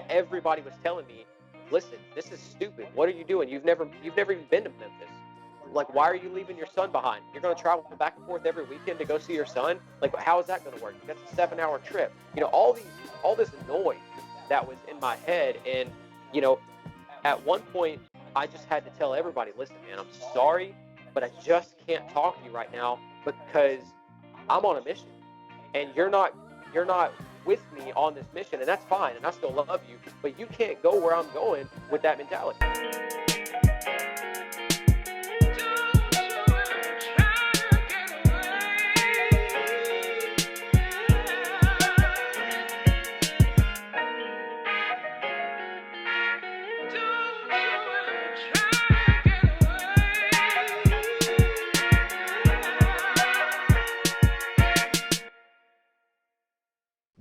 everybody was telling me, listen, this is stupid. What are you doing? You've never even been to Memphis. Like, why are you leaving your son behind? You're going to travel back and forth every weekend to go see your son? Like, how is that going to work? That's a 7-hour trip. You know, all this noise that was in my head. And, you know, at one point, I just had to tell everybody, listen, man, I'm sorry, but I just can't talk to you right now because I'm on a mission. And you're not with me on this mission, and that's fine, and I still love you, but you can't go where I'm going with that mentality.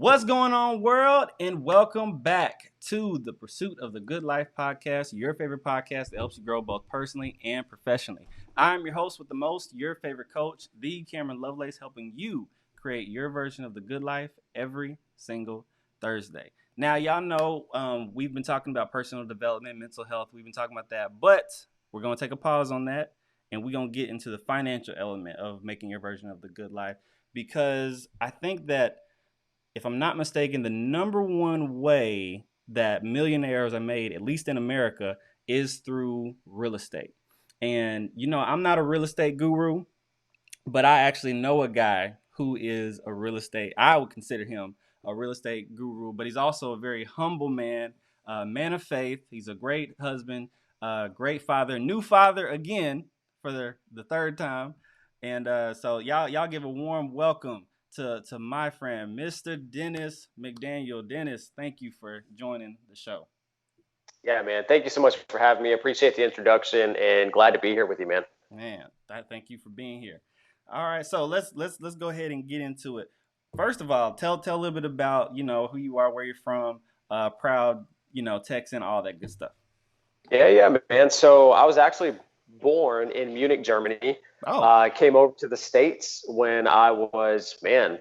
What's going on, world? And welcome back to the Pursuit of the Good Life podcast, your favorite podcast that helps you grow both personally and professionally. I'm your host with the most, your favorite coach, the Cameron Lovelace, helping you create your version of the good life every single Thursday. Now, y'all know we've been talking about personal development, mental health. We've been talking about that, but we're going to take a pause on that, and we're going to get into the financial element of making your version of the good life, because I think that, if I'm not mistaken, the number one way that millionaires are made, at least in America, is through real estate. And, you know, I'm not a real estate guru, but I actually know a guy who is a real estate. I would consider him a real estate guru, but he's also a very humble man, man of faith. He's a great husband, great father, new father again for the third time. And so y'all give a warm welcome to my friend, Mr. Deniz McDaniel. Deniz, thank you for joining the show. Yeah, man. Thank you so much for having me. Appreciate the introduction and glad to be here with you, man. Man, thank you for being here. All right, so let's go ahead and get into it. First of all, tell a little bit about, you know, who you are, where you're from, proud, you know, Texan, all that good stuff. Yeah, man. So I was actually born in Munich, Germany. I came over to the States when I was, a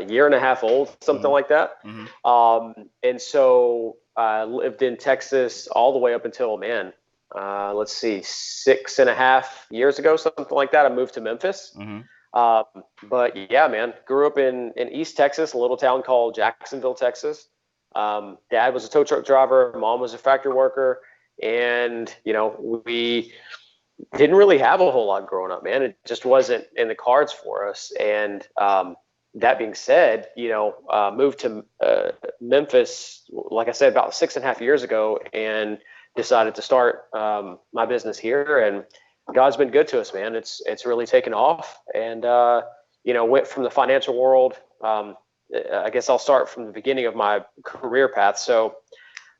year and a half old, something like that. Mm-hmm. And so I lived in Texas all the way up until, 6.5 years ago, something like that. I moved to Memphis. Mm-hmm. But yeah, man, grew up in East Texas, a little town called Jacksonville, Texas. Dad was a tow truck driver. Mom was a factory worker. And, you know, we didn't really have a whole lot growing up, man. It just wasn't in the cards for us. And that being said, you know, moved to Memphis, like I said, about 6.5 years ago, and decided to start my business here. And God's been good to us, man. It's really taken off. And, you know, went from the financial world. I guess I'll start from the beginning of my career path. So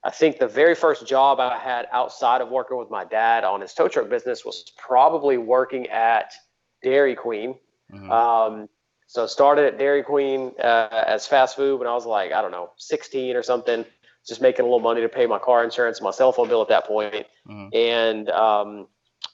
I think the very first job I had outside of working with my dad on his tow truck business was probably working at Dairy Queen. Mm-hmm. So started at Dairy Queen as fast food when I was like, 16 or something, just making a little money to pay my car insurance, my cell phone bill at that point. Mm-hmm. And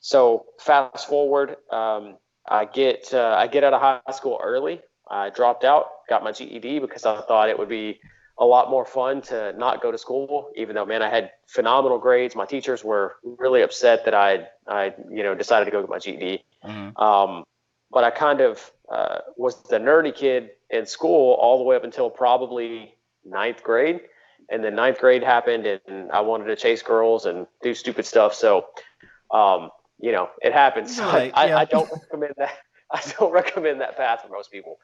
so fast forward, I get out of high school early. I dropped out, got my GED because I thought it would be a lot more fun to not go to school, even though, man, I had phenomenal grades. My teachers were really upset that I decided to go get my GED. Mm-hmm. But I kind of was the nerdy kid in school all the way up until probably 9th grade. And then 9th grade happened and I wanted to chase girls and do stupid stuff. So, you know, it happens. Right, I don't recommend that. I don't recommend that path for most people.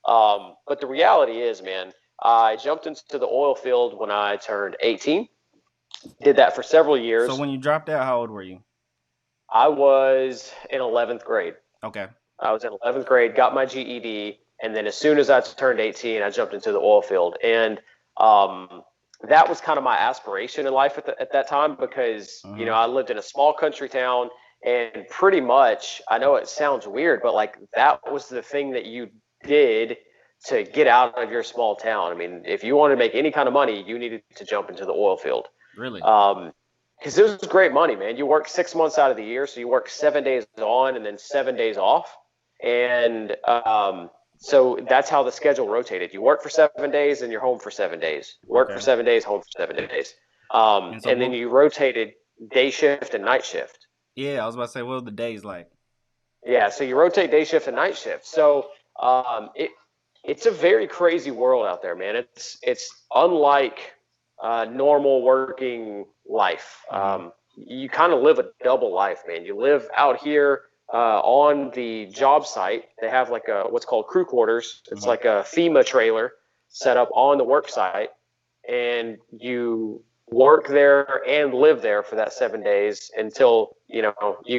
But the reality is, man, I jumped into the oil field when I turned 18. Did that for several years. So when you dropped out, how old were you? I was in 11th grade. Okay. I was in 11th grade, got my GED, and then as soon as I turned 18, I jumped into the oil field. And that was kind of my aspiration in life at that time because, mm-hmm. you know, I lived in a small country town, and pretty much, I know it sounds weird, but like that was the thing that you did to get out of your small town. I mean, if you wanted to make any kind of money, you needed to jump into the oil field. Really? Because it was great money, man. You work 6 months out of the year, so you work 7 days on and then 7 days off. And So that's how the schedule rotated. You work for 7 days and you're home for 7 days. Work for 7 days, home for 7 days. And then you rotated day shift and night shift. Yeah, I was about to say, what are the days like? Yeah, so you rotate day shift and night shift. So it's a very crazy world out there, man. It's unlike normal working life. You kind of live a double life, man. You live out here on the job site. They have like what's called crew quarters. It's like a FEMA trailer set up on the work site, and you work there and live there for that 7 days until you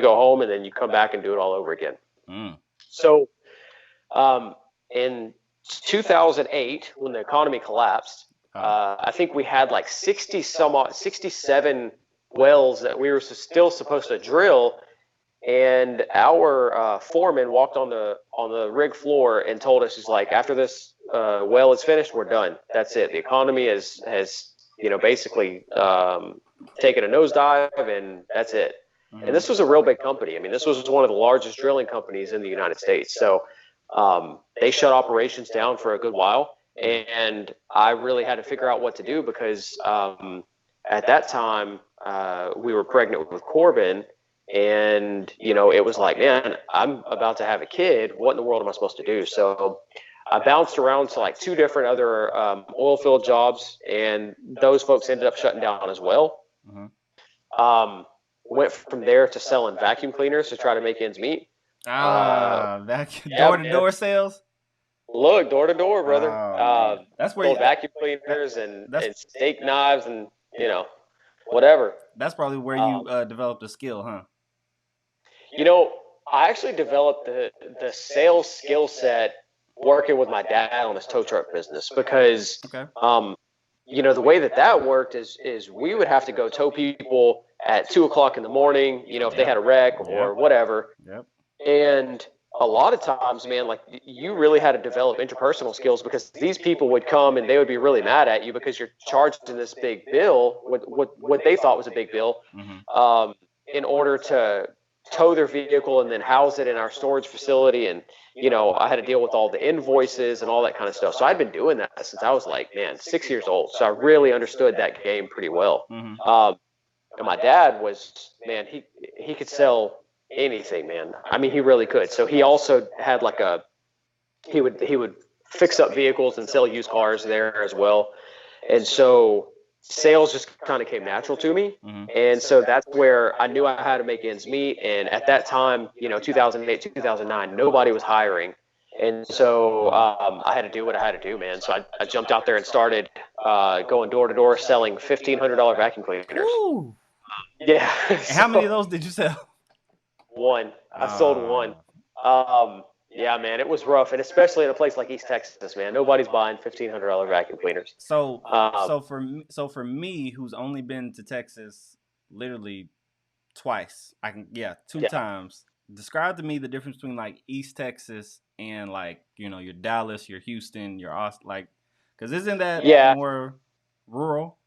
go home, and then you come back and do it all over again. So in 2008, when the economy collapsed, I think we had like 67 wells that we were still supposed to drill, and our foreman walked on the rig floor and told us, he's like, after this well is finished, we're done. That's it. The economy has basically taken a nosedive, and that's it. And this was a real big company. I mean, this was one of the largest drilling companies in the United States. So they shut operations down for a good while, and I really had to figure out what to do because at that time we were pregnant with Corbin, and it was like, man, I'm about to have a kid. What in the world am I supposed to do? So I bounced around to like 2 different other oil field jobs, and those folks ended up shutting down as well. Went from there to selling vacuum cleaners to try to make ends meet. Door-to-door sales? Look, door-to-door, brother. That's where vacuum cleaners and steak knives and, whatever. That's probably where you developed a skill, huh? I actually developed the sales skill set working with my dad on his tow truck business because, the way that worked is we would have to go tow people at 2:00 in the morning, if they had a wreck or whatever. And a lot of times, man, like you really had to develop interpersonal skills because these people would come and they would be really mad at you because you're charged in this big bill, what they thought was a big bill, in order to tow their vehicle and then house it in our storage facility. And, I had to deal with all the invoices and all that kind of stuff. So I'd been doing that since I was like, 6 years old. So I really understood that game pretty well. And my dad was, man, he could sell anything, man. I mean, he really could. So he also had like he would fix up vehicles and sell used cars there as well. And so sales just kind of came natural to me. And so that's where I knew I had to make ends meet. And at that time, 2008, 2009, nobody was hiring. And so I had to do what I had to do, man. So I jumped out there and started going door to door selling $1,500 vacuum cleaners. Ooh. Yeah. How many of those did you sell? One. I sold one. Yeah, man, it was rough, and especially in a place like East Texas, man. Nobody's buying $1,500 vacuum cleaners. So for me, who's only been to Texas literally twice, two times. Describe to me the difference between like East Texas and like your Dallas, your Houston, your Austin, like, because isn't that more rural?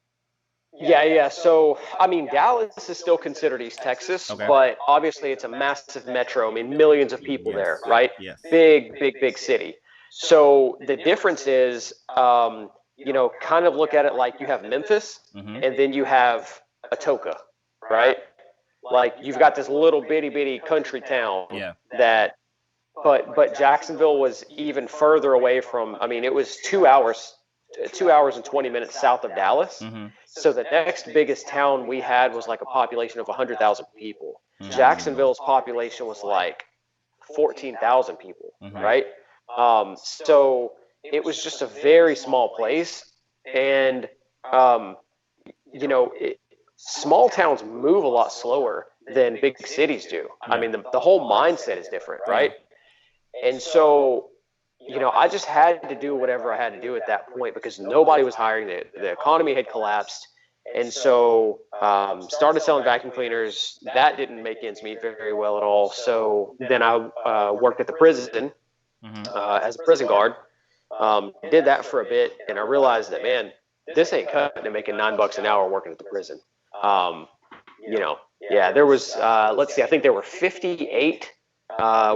Yeah. So, I mean, Dallas is still considered East Texas, but obviously it's a massive metro. I mean, millions of people there, right? Yes. Big city. So the difference is, kind of look at it like you have Memphis and then you have Atoka, right? Like you've got this little bitty country town but Jacksonville was even further away from, I mean, it was 2 hours and 20 minutes south of Dallas. So the next biggest town we had was like a population of 100,000 people. Jacksonville's population was like 14,000 people, right? So it was just a very small place. And, small towns move a lot slower than big cities do. I mean, the whole mindset is different, right? And so, I just had to do whatever I had to do at that point because nobody was hiring. The economy had collapsed. And so started selling vacuum cleaners. That didn't make ends meet very well at all. So then I worked at the prison as a prison guard. Did that for a bit, and I realized that, man, this ain't cutting to making $9 an hour working at the prison. There was, I think there were 58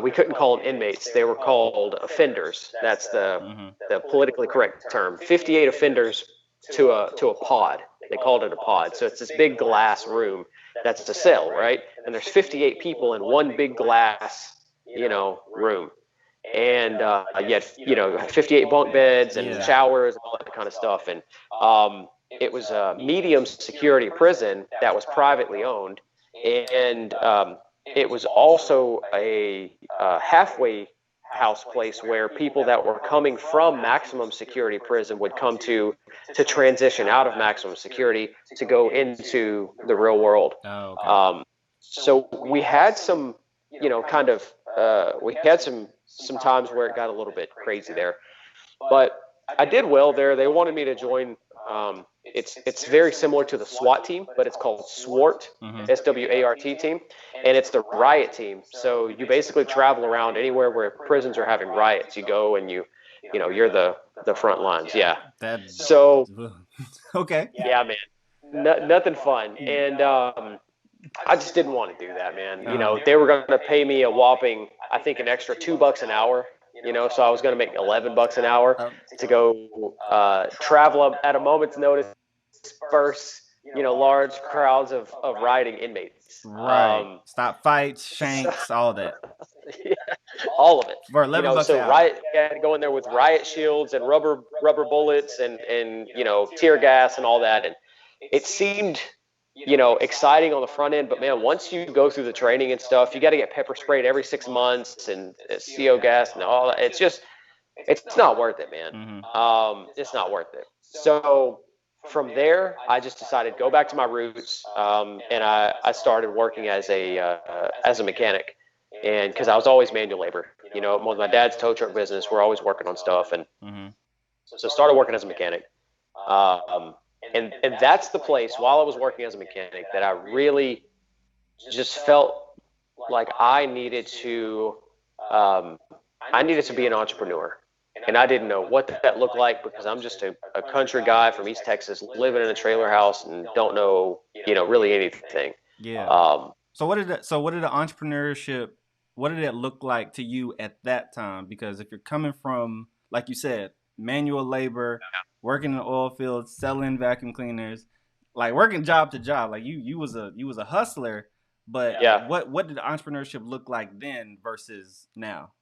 we couldn't call them inmates. They were called offenders. That's the politically correct term. 58 offenders to a pod. They called it a pod. So it's this big glass room that's a cell, right? And there's 58 people in one big glass, room. And you had 58 bunk beds and showers and all that kind of stuff. And it was a medium security prison that was privately owned. And it was also a halfway house place where people that were coming from maximum security prison would come to transition out of maximum security to go into the real world. Oh, okay. So we had some, we had some times where it got a little bit crazy there, but I did well there. They wanted me to join. It's very similar to the SWAT team, but it's called SWART, SWART team, and it's the riot team. So you basically travel around anywhere where prisons are having riots. You go and you're the front lines. Yeah. Okay. Yeah, man. Nothing fun. And I just didn't want to do that, man. They were going to pay me a whopping, I think, an extra $2 an hour. So I was going to make $11 an hour to go travel up at a moment's notice, disperse, large crowds of rioting inmates. Right. Stop fights, shanks, all that. Yeah, all of it. For $11 so an hour. Riot had to go in there with riot shields and rubber bullets and tear gas and all that. And it seemed exciting on the front end, but man, once you go through the training and stuff, you got to get pepper sprayed every 6 months and CO gas and all that. It's not worth it, man. It's not worth it. So from there, I just decided to go back to my roots, and I started working as a mechanic, and because I was always manual labor. With my dad's tow truck business, we're always working on stuff, and so started working as a mechanic. And that's the place, while I was working as a mechanic, that I really just felt like I needed to be an entrepreneur. And I didn't know what that looked like, because I'm just a country guy from East Texas living in a trailer house and don't know, really anything. Yeah. So what did the entrepreneurship, what did it look like to you at that time? Because if you're coming from, like you said, manual labor, working in the oil fields, selling vacuum cleaners, like working job to job, like you was a hustler, but what did entrepreneurship look like then versus now?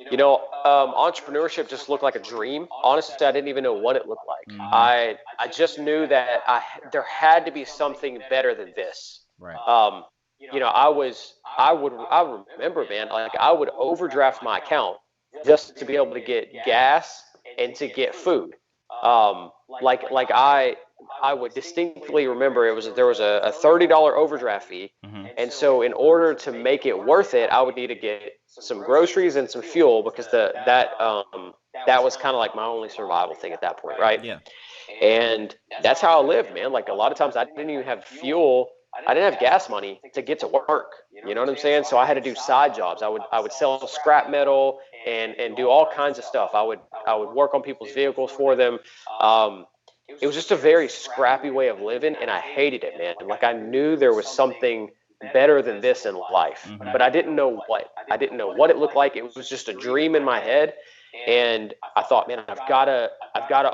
Entrepreneurship just looked like a dream. Honestly, I didn't even know what it looked like. I just knew that there had to be something better than this. Right. I remember, man, like I would overdraft my account just to be able to get gas and to get food. I would distinctly remember there was a $30 overdraft fee. And so in order to make it worth it, I would need to get some groceries and some fuel, because that was kind of like my only survival thing at that point. Right. Yeah. And that's how I lived, man. Like a lot of times I didn't even have fuel. I didn't have gas money to get to work. You know what I'm saying? So I had to do side jobs. I would sell scrap metal and do all kinds of stuff. I would work on people's vehicles for them. It was just a very scrappy way of living, and I hated it, man. Like I knew there was something better than this in life, but I didn't know what. I didn't know what it looked like. It was just a dream in my head, and I thought, man, I've got to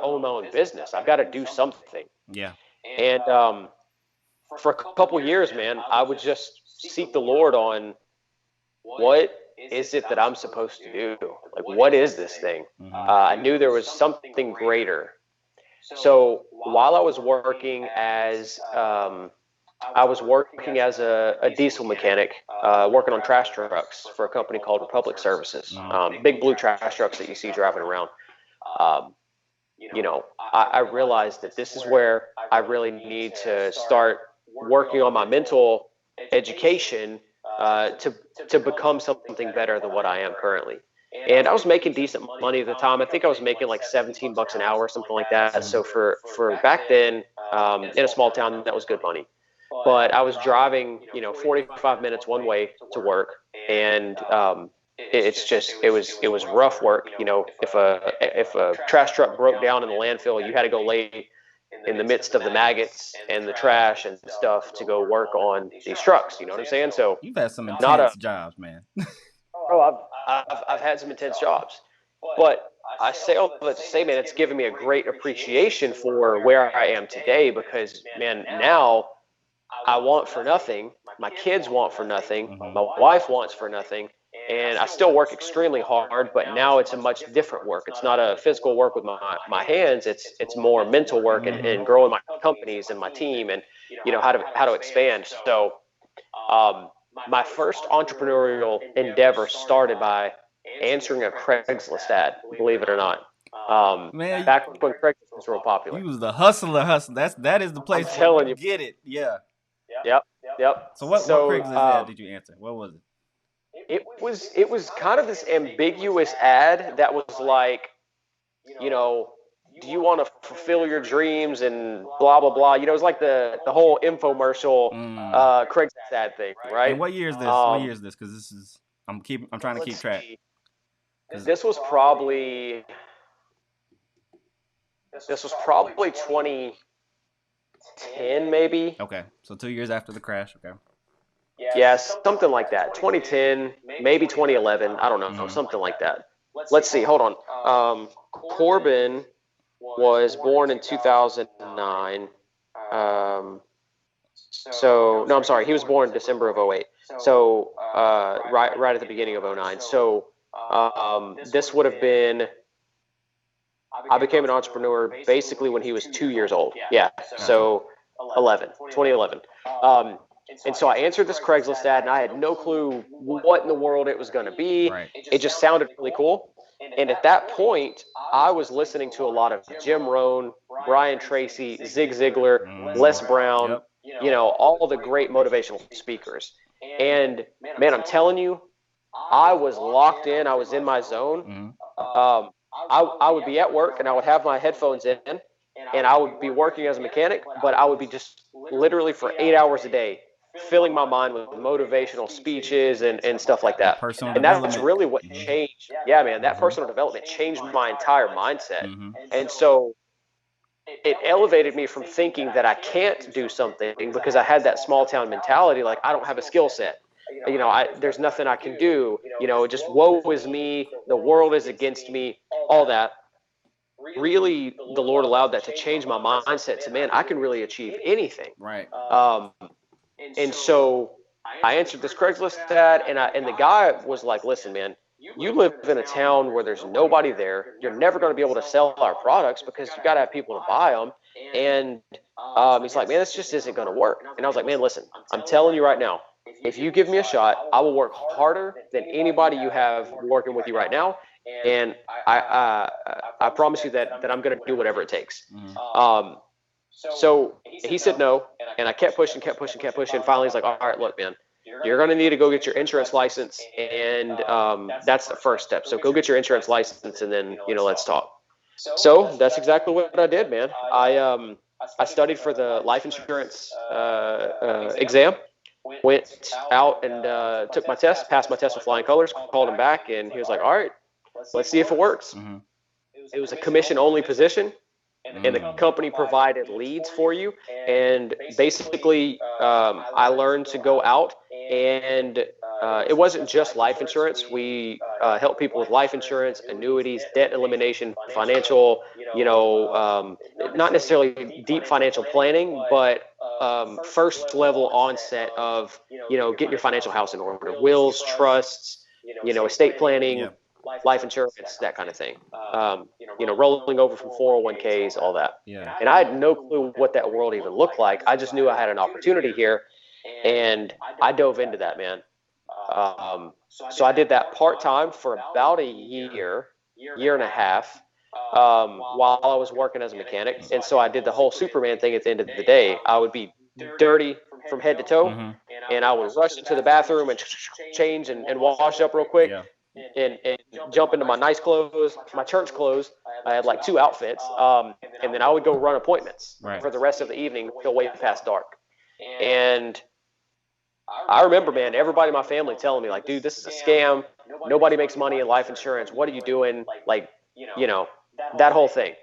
own my own business. I've got to do something. Yeah. And for a couple years, man, I would just seek the Lord on what is it that I'm supposed to do? Like, what is this thing? I knew there was something greater. So while I was working as a diesel mechanic, working on trash trucks for a company called Republic Services, big blue trash trucks that you see driving around. I realized that this is where I really need to start working on my mental education to become something better than what I am currently. And I was making decent money at the time. I think I was making like $17 an hour or something like that. So for back then, in a small town, that was good money. But I was driving, 45 minutes one way to work, and it was rough work. If a trash truck broke down in the landfill, you had to go lay in the midst of the maggots and the trash and stuff to go work on these trucks. You know what I'm saying? So you've had some intense jobs, man. I've had some intense jobs, but I say all that to say, man, it's given me a great appreciation for where I am today because, man, now I want for nothing. My kids want for nothing. My wife wants for nothing. And I still work extremely hard, but now it's a much different work. It's not a physical work with my hands. It's more mental work and growing my companies and my team and, how to expand. So my first entrepreneurial endeavor started by answering a Craigslist ad, believe it or not. Man, back when Craigslist was real popular. You was the hustler. That is the place I'm where telling you get it. Yeah. Yep. So what Craigslist ad did you answer? What was it? It was kind of this ambiguous ad that was like, do you want to fulfill your dreams and blah blah blah. It was like the whole infomercial Craigslist ad thing, right? And what year is this? What year is this? Because this is I'm trying to keep track. This was probably 2010 maybe. Okay, so 2 years after the crash. Okay. Yeah, something like that. 2010, maybe 2011. I don't know, something like that. Let's see. Hold on. Corbin was born in 2009. So no, I'm sorry. He was born in December of 08. So right at the beginning of 09. So this would have been. I became an entrepreneur basically when he was 2 years old. Yeah. So 2011. And so I answered this Craigslist ad, and I had no clue what in the world it was going to be. Right. It just sounded really cool. And at that point, I was listening to a lot of Jim Rohn, Brian Tracy, Zig Ziglar, Les Brown, all the great motivational speakers. And, man, I'm telling you, I was locked in. I was in my zone. I would be at work, and I would have my headphones in, and I would be working as a mechanic, but I would be just literally for 8 hours a day filling my mind with motivational speeches and stuff like that. And that's really what changed. Yeah, man, that personal development changed my entire mindset. And so it elevated me from thinking that I can't do something because I had that small town mentality, like I don't have a skill set. There's nothing I can do. Just woe is me. The world is against me. All that. Really, the Lord allowed that to change my mindset to, man, I can really achieve anything. Right. And so I answered this Craigslist ad, and the guy was like, listen, man, you live in a town where there's nobody there. You're never going to be able to sell our products because you got to have people to buy them. And he's like, man, this just isn't going to work. And I was like, man, listen, I'm telling you right now, if you give me a shot, I will work harder than anybody you have working with you right now. And I promise you that I'm going to do whatever it takes. So he said no, and I kept pushing. Finally, he's like, all right, look, man, you're going to need to go get your insurance license, and that's the first step. So go get your insurance license, and then, let's talk. So that's exactly what I did, man. I studied for the life insurance exam, went out and took my test, passed my test with flying colors, called him back, and he was like, all right, let's see if it works. It was a commission-only position. And the company provided leads for you. And basically, I learned to go out and it wasn't just life insurance. We help people with life insurance, annuities, debt elimination, financial, not necessarily deep financial planning, but first level onset of, getting your financial house in order, wills, trusts, estate planning, life insurance, that kind of thing. Rolling over from 401ks, all that. Yeah. And I had no clue what that world even looked like. I just knew I had an opportunity here, and I dove into that, man. So I did that part-time for about a year and a half, while I was working as a mechanic. And so I did the whole Superman thing at the end of the day. I would be dirty from head to toe, and I would rush into the bathroom and change and wash up real quick. And jump into my nice clothes, my church clothes. I had like 2 outfits. And then I would go run appointments for the rest of the evening till way past dark. And I remember, man, everybody in my family telling me, like, dude, this is a scam. Nobody makes money in life insurance. What are you doing? Like, that whole thing.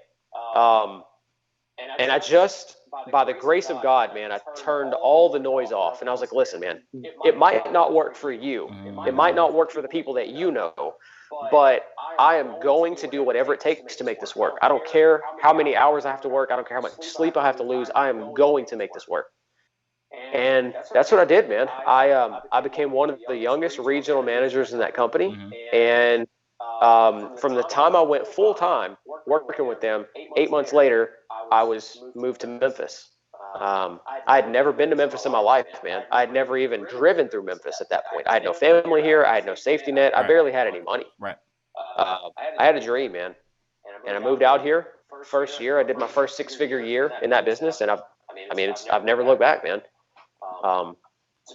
And I just, by the grace of God, man, I turned all the noise off. And I was like, listen, man, it might not work for you. It might not work for the people that you know, but I am going to do whatever it takes to make this work. I don't care how many hours I have to work. I don't care how much sleep I have to lose. I am going to make this work. And that's what I did, man. I became one of the youngest regional managers in that company. And from the time I went full time working with them, 8 months later, I was moved to Memphis. I had never been to Memphis in my life, man. I had never even driven through Memphis at that point. I had no family here. I had no safety net. I barely had any money. Right. I had a dream, man. And I moved out here. First year, I did my first 6-figure year in that business. And I've never looked back, man.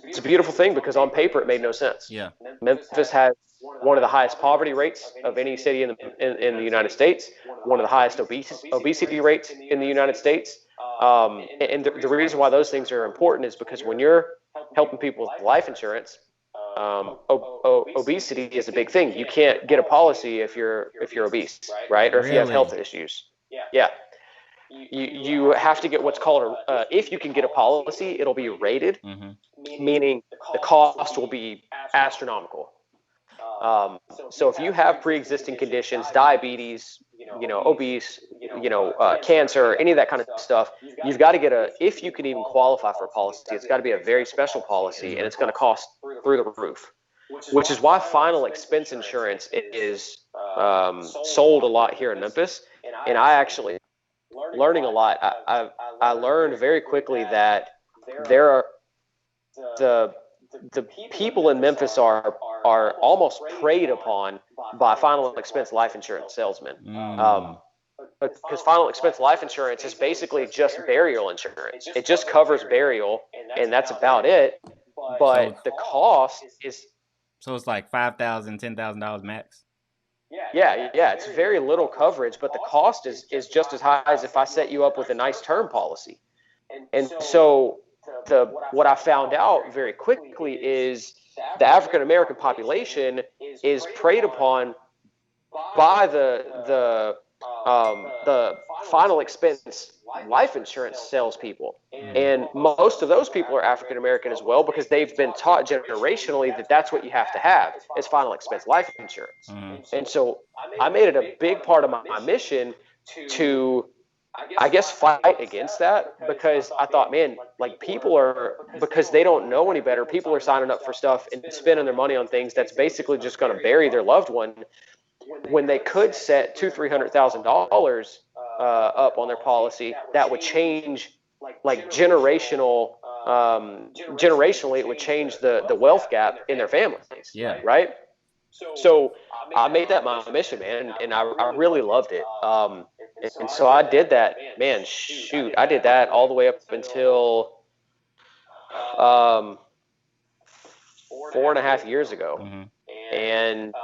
It's a beautiful thing because on paper, it made no sense. Yeah. Memphis has one of the highest poverty rates of any city in the United States, one of the highest obesity rates in the United States. And the reason why those things are important is because when you're helping people with life insurance, obesity is a big thing. You can't get a policy if you're obese, right? Or if you have health issues. Yeah. You have to get what's called if you can get a policy, it'll be rated, meaning the cost will be astronomical. So if you have pre-existing conditions, diabetes, obese, cancer, any of that kind of stuff, you've got to if you can even qualify for a policy, it's got to be a very special policy, and it's going to cost through the roof, which is why final expense insurance is sold a lot here in Memphis. And I actually learning a lot. I learned very quickly that there are the people in Memphis are almost preyed upon by final expense life insurance salesmen. Because final expense life insurance is basically just burial insurance. It just covers burial, and that's about it. But the cost is... So it's like $5,000, $10,000 max? Yeah, it's very little coverage, but the cost is just as high as if I set you up with a nice term policy. And so what I found out very quickly is the African American population is preyed upon by the final expense life insurance salespeople. And most of those people are African American as well, because they've been taught generationally that that's what you have to have is final expense life insurance. And so I made it a big part of my mission to, I guess, fight against that, because I thought, man, like because they don't know any better, people are signing up for stuff and spending their money on things that's basically just going to bury their loved one, when they could set $200,000-$300,000 up on their policy. That would change, like generationally, it would change the wealth gap in their families. Yeah. Right. So I made that my mission, man, and I really loved it. And so I did that, man. Shoot, I did that all the way up until 4.5 years ago, and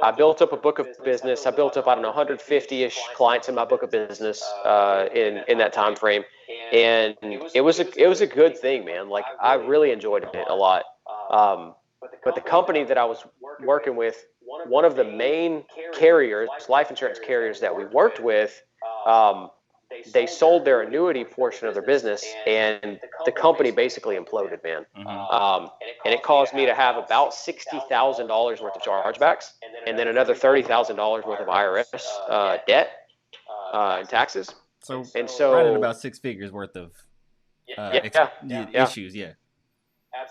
I built up a book of business. I built up, 150-ish clients in my book of business in that time frame, and it was a good thing, man. Like, I really enjoyed it a lot. But the company that I was working with, one of the main carriers, life insurance carriers that we worked with, they sold their annuity portion of their business, and the company basically imploded, man. And it caused me to have about $60,000 worth of chargebacks, and then another $30,000 worth of IRS debt and taxes. So right at about 6 figures worth of issues. Yeah.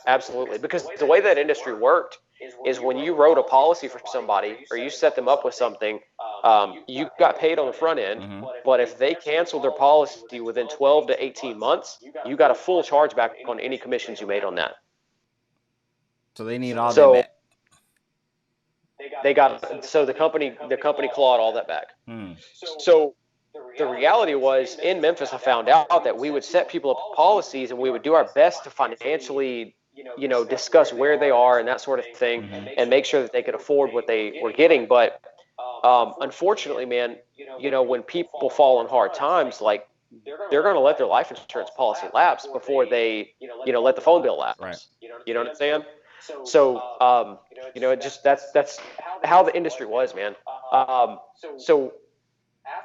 Absolutely. Because the way that industry worked is when you wrote a policy for somebody or you set them up with something, you got paid on the front end. But if they canceled their policy within 12 to 18 months, you got a full chargeback on any commissions you made on that. So they need all that back. So the company clawed all that back. So the reality was, in Memphis, I found out that we would set people up with policies, and we would do our best to financially, discuss where they are and that sort of thing, and make sure that they could afford what they were getting. But unfortunately, man, when people fall on hard times, like, they're going to let their life insurance policy lapse before they, let the phone bill lapse. Right. You know what I'm saying? So, it just that's how the industry was, man. So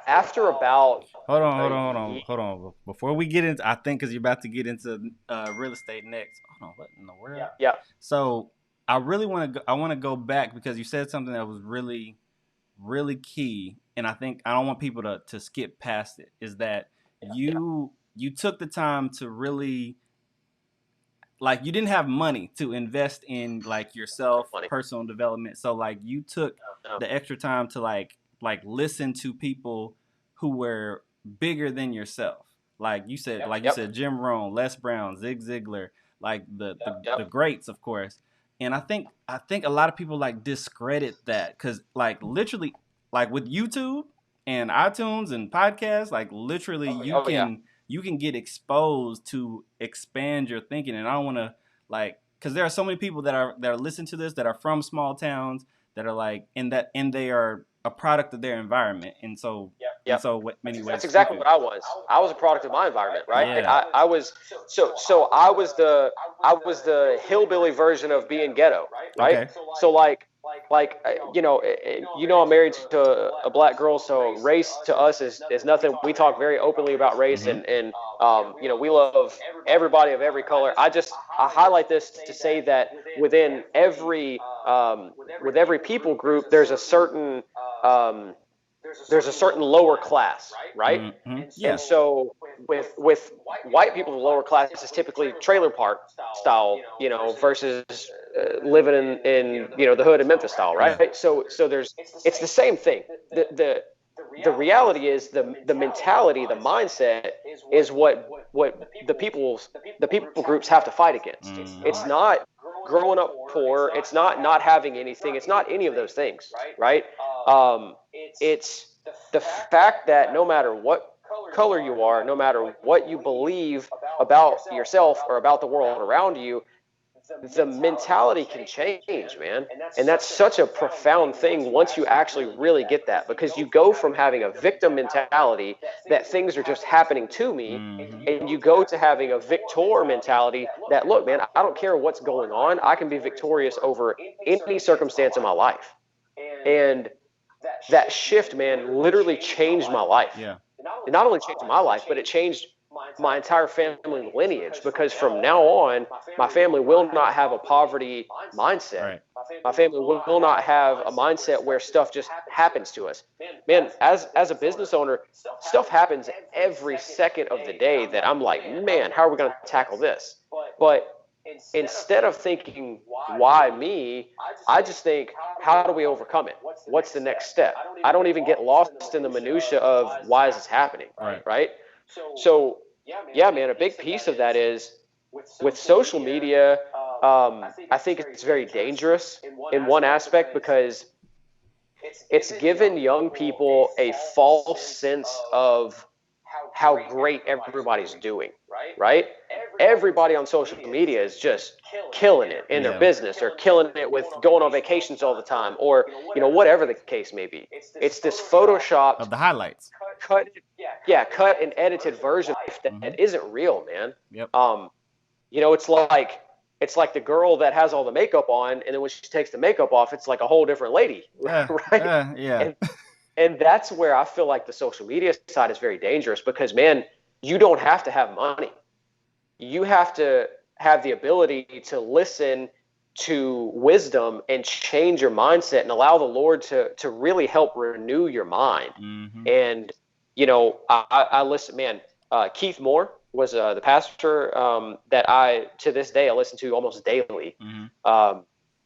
after about hold on. Before we get into, I think because you're about to get into real estate next. Hold on, what in the world? Yeah. So I really want to go back because you said something that was really, really key, and I think I don't want people to skip past it. Is that you took the time to really, like, you didn't have money to invest in like yourself, personal development. So like you took the extra time to like listen to people who were bigger than yourself. Like you said, Jim Rohn, Les Brown, Zig Ziglar, like the greats, of course. And I think a lot of people like discredit that because like literally, like with YouTube and iTunes and podcasts, like literally you can get exposed to expand your thinking. And I don't want to like, because there are so many people that are listening to this that are from small towns that are like and they are a product of their environment. And so what many ways that's exactly what I was. I was a product of my environment, right? Yeah. I was I was the hillbilly version of being ghetto, right? Okay. So like I'm married to a black girl, so race to us is nothing. We talk very openly about race, and we love everybody of every color. I highlight this to say that within every people group, there's a certain lower class, right? Mm-hmm. Yeah. And so with white people, the lower class is typically trailer park style, versus living in the hood in Memphis style, right? Yeah. So it's the same thing. The reality is the mentality, the mindset is what the people groups have to fight against. Mm-hmm. It's not growing up poor. It's not having anything. It's not any of those things, right? It's the fact that no matter what color you are, no matter what you believe about yourself or about the world around you, the mentality can change, man. And that's such a profound thing once you actually really get that, because you go from having a victim mentality that things are just happening to me, and you go to having a victor mentality that, look, man, I don't care what's going on. I can be victorious over any circumstance in my life. And that shift, man, literally changed my life. Yeah. It not only changed my life, but it changed my entire family lineage, because from now on, my family will not have a poverty mindset. Right. My family will not have a mindset where stuff just happens to us. Man, as a business owner, stuff happens every second of the day that I'm like, man, how are we going to tackle this? But instead of thinking, why me, I just think, how do we overcome it? What's the next step? I don't even get lost in the minutia of why is this happening, right? So, yeah, man, a big piece of that is with social media, I think it's very dangerous in one aspect, because it's given young people a false sense of how great everybody's doing, right? Everybody on social media is just killing it in their business, or killing it with going on vacations all the time, or whatever the case may be. It's this photoshopped of the highlights, cut and edited version that isn't real, man. Yep. It's like the girl that has all the makeup on, and then when she takes the makeup off, it's like a whole different lady, right? Yeah. And that's where I feel like the social media side is very dangerous, because, man, you don't have to have money. You have to have the ability to listen to wisdom and change your mindset and allow the Lord to really help renew your mind. Mm-hmm. And, I listen, man, Keith Moore was the pastor that to this day, I listen to almost daily. Mm-hmm.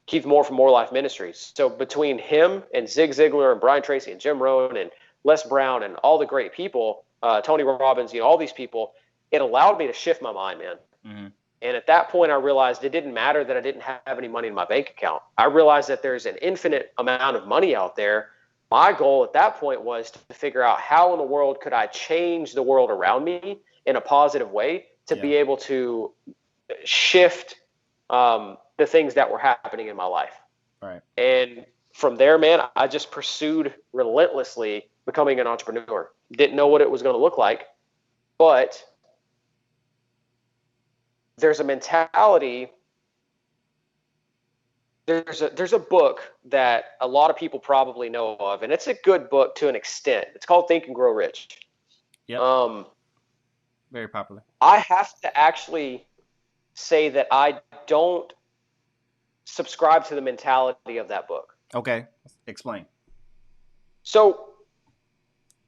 Keith Moore from More Life Ministries. So between him and Zig Ziglar and Brian Tracy and Jim Rohn and Les Brown and all the great people, Tony Robbins, all these people, it allowed me to shift my mind, man. Mm-hmm. And at that point, I realized it didn't matter that I didn't have any money in my bank account. I realized that there's an infinite amount of money out there. My goal at that point was to figure out how in the world could I change the world around me in a positive way to be able to shift the things that were happening in my life. Right. And from there, man, I just pursued relentlessly becoming an entrepreneur. Didn't know what it was going to look like, but there's a mentality there's a book that a lot of people probably know of, and it's a good book to an extent. It's called Think and Grow Rich. Yep. Very popular. I have to actually say that I don't subscribe to the mentality of that book. Okay, explain. So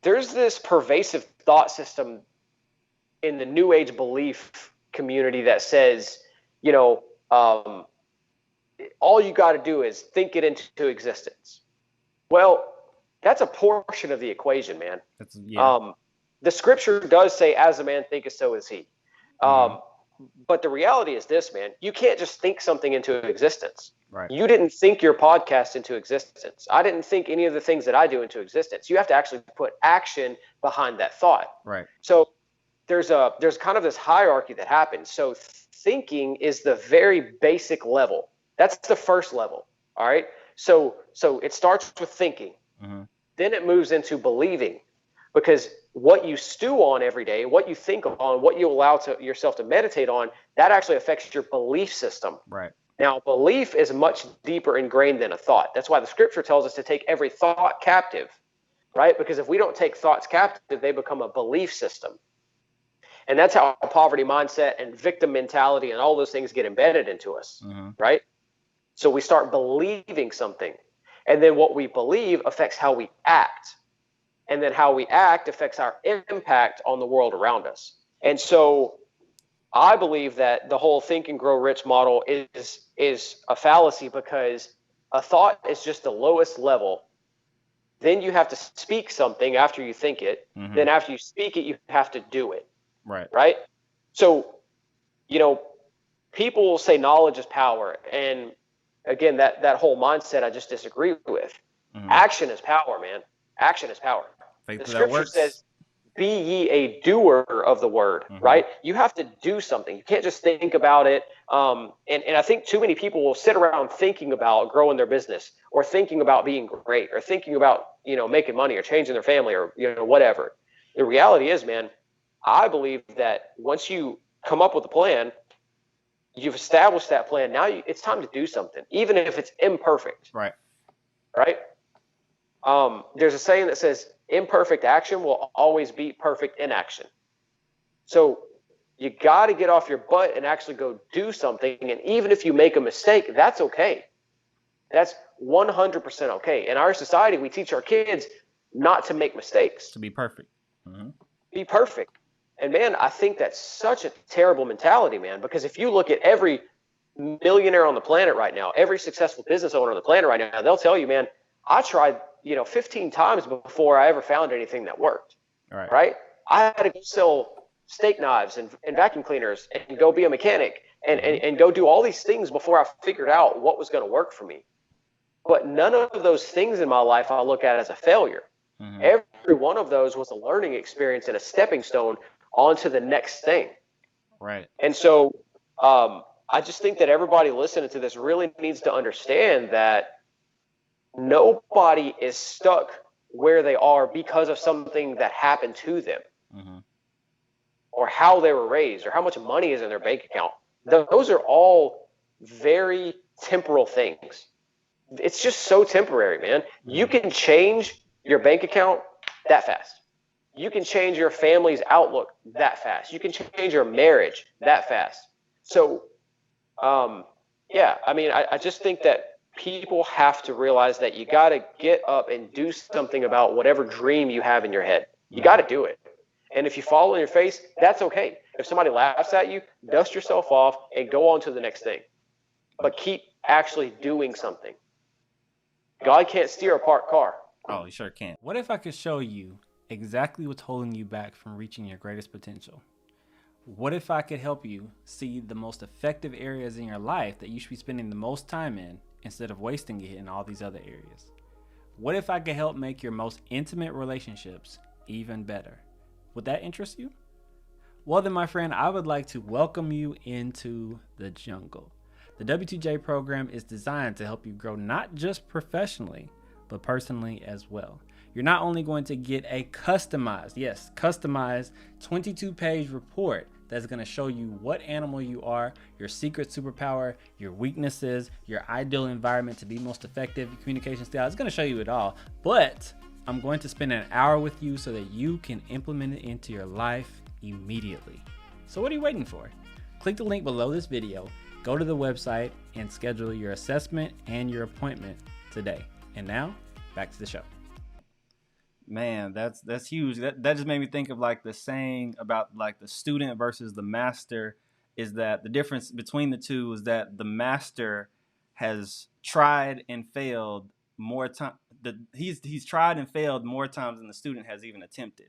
there's this pervasive thought system in the New Age belief community that says, all you got to do is think it into existence. Well, that's a portion of the equation, man. The scripture does say, as a man thinketh, so is he. But the reality is this, man, you can't just think something into existence. Right. You didn't think your podcast into existence. I didn't think any of the things that I do into existence. You have to actually put action behind that thought. Right. So there's kind of this hierarchy that happens. So thinking is the very basic level. That's the first level. All right. So it starts with thinking. Then it moves into believing, because what you stew on every day, what you think on, what you allow yourself to meditate on, that actually affects your belief system. Right. Now, belief is much deeper ingrained than a thought. That's why the scripture tells us to take every thought captive, right? Because if we don't take thoughts captive, they become a belief system. And that's how poverty mindset and victim mentality and all those things get embedded into us, right? So we start believing something. And then what we believe affects how we act. And then how we act affects our impact on the world around us. And so I believe that the whole think and grow rich model is a fallacy, because a thought is just the lowest level. Then you have to speak something after you think it. Then after you speak it, you have to do it. Right. So, people say knowledge is power. And again, that whole mindset I just disagree with. Action is power, man. Action is power. The scripture says, be ye a doer of the word, right? You have to do something. You can't just think about it. And I think too many people will sit around thinking about growing their business, or thinking about being great, or thinking about, making money, or changing their family, or, whatever. The reality is, man, I believe that once you come up with a plan, you've established that plan. Now it's time to do something, even if it's imperfect. Right. There's a saying that says imperfect action will always beat perfect inaction. So you got to get off your butt and actually go do something. And even if you make a mistake, that's okay. That's 100% okay. In our society, we teach our kids not to make mistakes. To be perfect. Be perfect. And man, I think that's such a terrible mentality, man, because if you look at every millionaire on the planet right now, every successful business owner on the planet right now, they'll tell you, man, I tried 15 times before I ever found anything that worked. Right? I had to go sell steak knives and vacuum cleaners and go be a mechanic and go do all these things before I figured out what was going to work for me. But none of those things in my life I look at as a failure. Every one of those was a learning experience and a stepping stone onto the next thing. Right. And so I just think that everybody listening to this really needs to understand that nobody is stuck where they are because of something that happened to them, or how they were raised, or how much money is in their bank account. Those are all very temporal things. It's just so temporary, man. You can change your bank account that fast. You can change your family's outlook that fast. You can change your marriage that fast. So, I just think that people have to realize that you got to get up and do something about whatever dream you have in your head. You got to do it. And if you fall on your face, that's okay. If somebody laughs at you, dust yourself off and go on to the next thing. But keep actually doing something. God can't steer a parked car. Oh, he sure can. What if I could show you exactly what's holding you back from reaching your greatest potential? What if I could help you see the most effective areas in your life that you should be spending the most time in, instead of wasting it in all these other areas? What if I could help make your most intimate relationships even better? Would that interest you? Well then, my friend, I would like to welcome you into the jungle. The W2J program is designed to help you grow not just professionally, but personally as well. You're not only going to get a customized 22-page report that's going to show you what animal you are, your secret superpower, your weaknesses, your ideal environment to be most effective, your communication style. It's going to show you it all. But I'm going to spend an hour with you so that you can implement it into your life immediately. So what are you waiting for? Click the link below this video, go to the website, and schedule your assessment and your appointment today. And now, back to the show. Man, that's huge. That just made me think of like the saying about like the student versus the master, is that the difference between the two is that the master has tried and failed more time. He's tried and failed more times than the student has even attempted.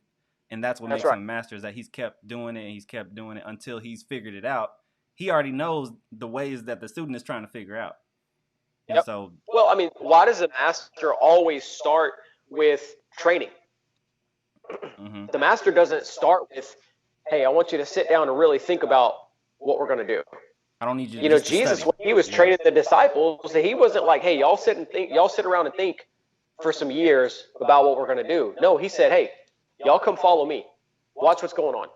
And that's what makes him a master, is that he's kept doing it and he's kept doing it until he's figured it out. He already knows the ways that the student is trying to figure out. And so, well, I mean, why does a master always start with training? The master doesn't start with, hey, I want you to sit down and really think about what we're going to do. I don't need you to, you know, Jesus, when he was training the disciples, he wasn't like, hey, y'all sit around and think for some years about what we're going to do. No, he said, hey, y'all come follow me. Watch what's going on.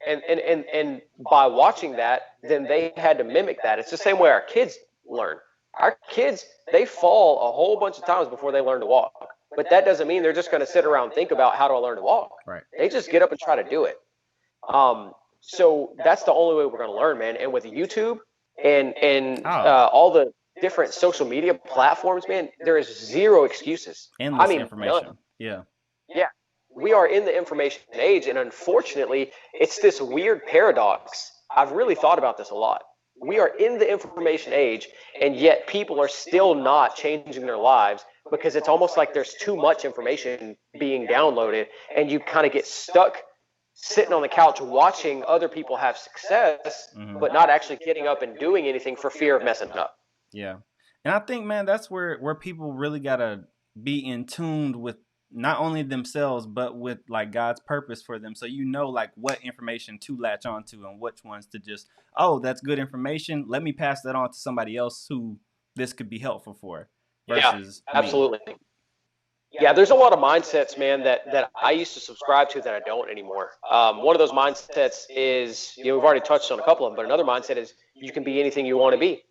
And by watching that, then they had to mimic that. It's the same way our kids learn. Our kids, they fall a whole bunch of times before they learn to walk. But that doesn't mean they're just going to sit around and think about how do I learn to walk. Right. They just get up and try to do it. So that's the only way we're going to learn, man. And with YouTube and all the different social media platforms, man, there is zero excuses. Endless information. None. Yeah. Yeah. We are in the information age, and unfortunately, it's this weird paradox. I've really thought about this a lot. We are in the information age, and yet people are still not changing their lives because it's almost like there's too much information being downloaded, and you kind of get stuck sitting on the couch watching other people have success, but not actually getting up and doing anything for fear of messing up. Yeah. And I think, man, that's where people really got to be in tune with not only themselves, but with like God's purpose for them. So you know, like what information to latch onto and which ones to just, oh, that's good information. Let me pass that on to somebody else who this could be helpful for. Versus absolutely. Me. Yeah, there's a lot of mindsets, man, that I used to subscribe to that I don't anymore. One of those mindsets is, you know, we've already touched on a couple of them, but another mindset is you can be anything you want to be.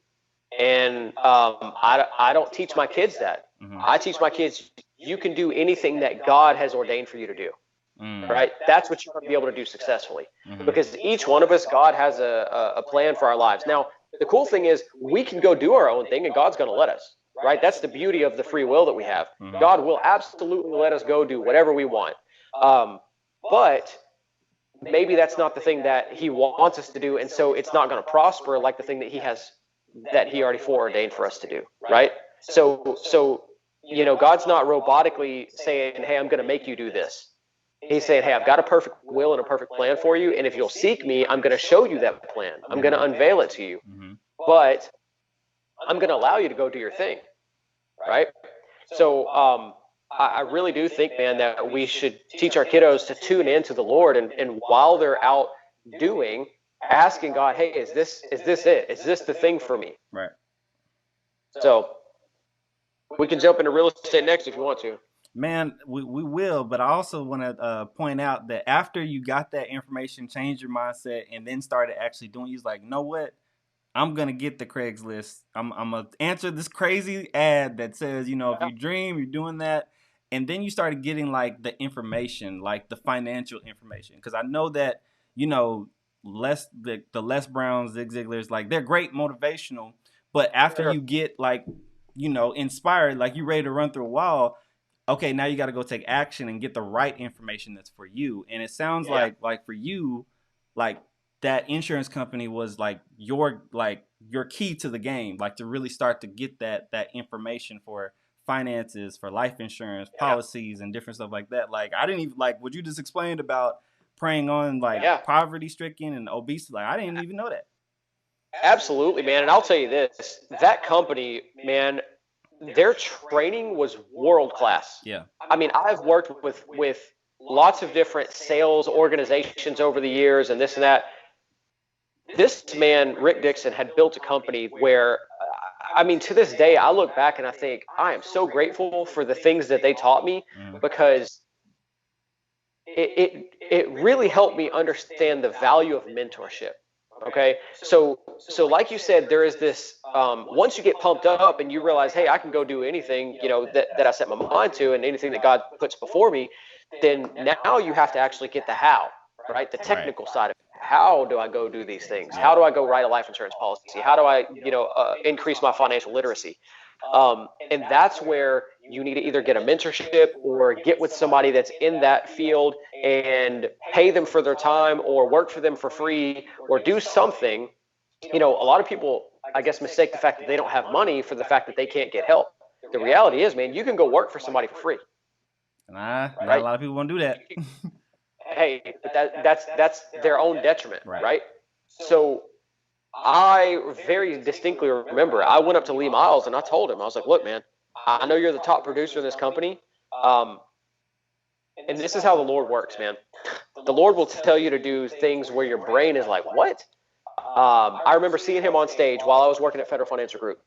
And I don't teach my kids that. I teach my kids, you can do anything that God has ordained for you to do. Right? That's what you're going to be able to do successfully. Because each one of us, God has a plan for our lives. Now, the cool thing is we can go do our own thing and God's going to let us. Right? That's the beauty of the free will that we have. God will absolutely let us go do whatever we want. But maybe that's not the thing that he wants us to do. And so it's not going to prosper like the thing that he already foreordained for us to do. Right? So, you know, God's not robotically saying, hey, I'm going to make you do this. He's saying, hey, I've got a perfect will and a perfect plan for you. And if you'll seek me, I'm going to show you that plan. I'm going to unveil it to you. But I'm going to allow you to go do your thing, right? So I really do think, man, that we should teach our kiddos to tune into the Lord, and while they're out doing, asking God, hey, is this it? Is this the thing for me? Right. So we can jump into real estate next if you want to. Man, we will, but I also want to point out that after you got that information, changed your mindset, and then started actually doing, you're like, you know what? I'm going to get the Craigslist. I'm going to answer this crazy ad that says, you know, if you dream, you're doing that. And then you started getting like the information, like the financial information. Because I know that, you know, the Les Browns, Zig Ziglars, like they're great motivational. But after you get like, you know, inspired, like you're ready to run through a wall. Okay, now you got to go take action and get the right information that's for you. And it sounds like for you, like, that insurance company was like your key to the game, like to really start to get that information for finances, for life insurance policies and different stuff like that. Like I didn't even like what you just explained about preying on like poverty stricken and obesity. Like I didn't even know that. Absolutely, man. And I'll tell you this, that company, man, their training was world class. Yeah. I mean, I've worked with lots of different sales organizations over the years and this and that. This man, Rick Dixon, had built a company where, I mean, to this day, I look back and I think I am so grateful for the things that they taught me because it really helped me understand the value of mentorship. Okay, so like you said, there is this once you get pumped up and you realize, hey, I can go do anything, that I set my mind to, and anything that God puts before me, then now you have to actually get the how, right? The technical side of it. How do I go do these things? How do I go write a life insurance policy? How do I, increase my financial literacy? And that's where you need to either get a mentorship or get with somebody that's in that field and pay them for their time or work for them for free or do something. A lot of people, I guess, mistake the fact that they don't have money for the fact that they can't get help. The reality is, man, you can go work for somebody for free. Not a lot of people want to do that. Hey, but that's their own detriment, right? So I very distinctly remember I went up to Lee Miles and I told him, I was like, look, man, I know you're the top producer in this company. And this is how the Lord works, man. The Lord will tell you to do things where your brain is like, what? I remember seeing him on stage while I was working at Federal Financial Group.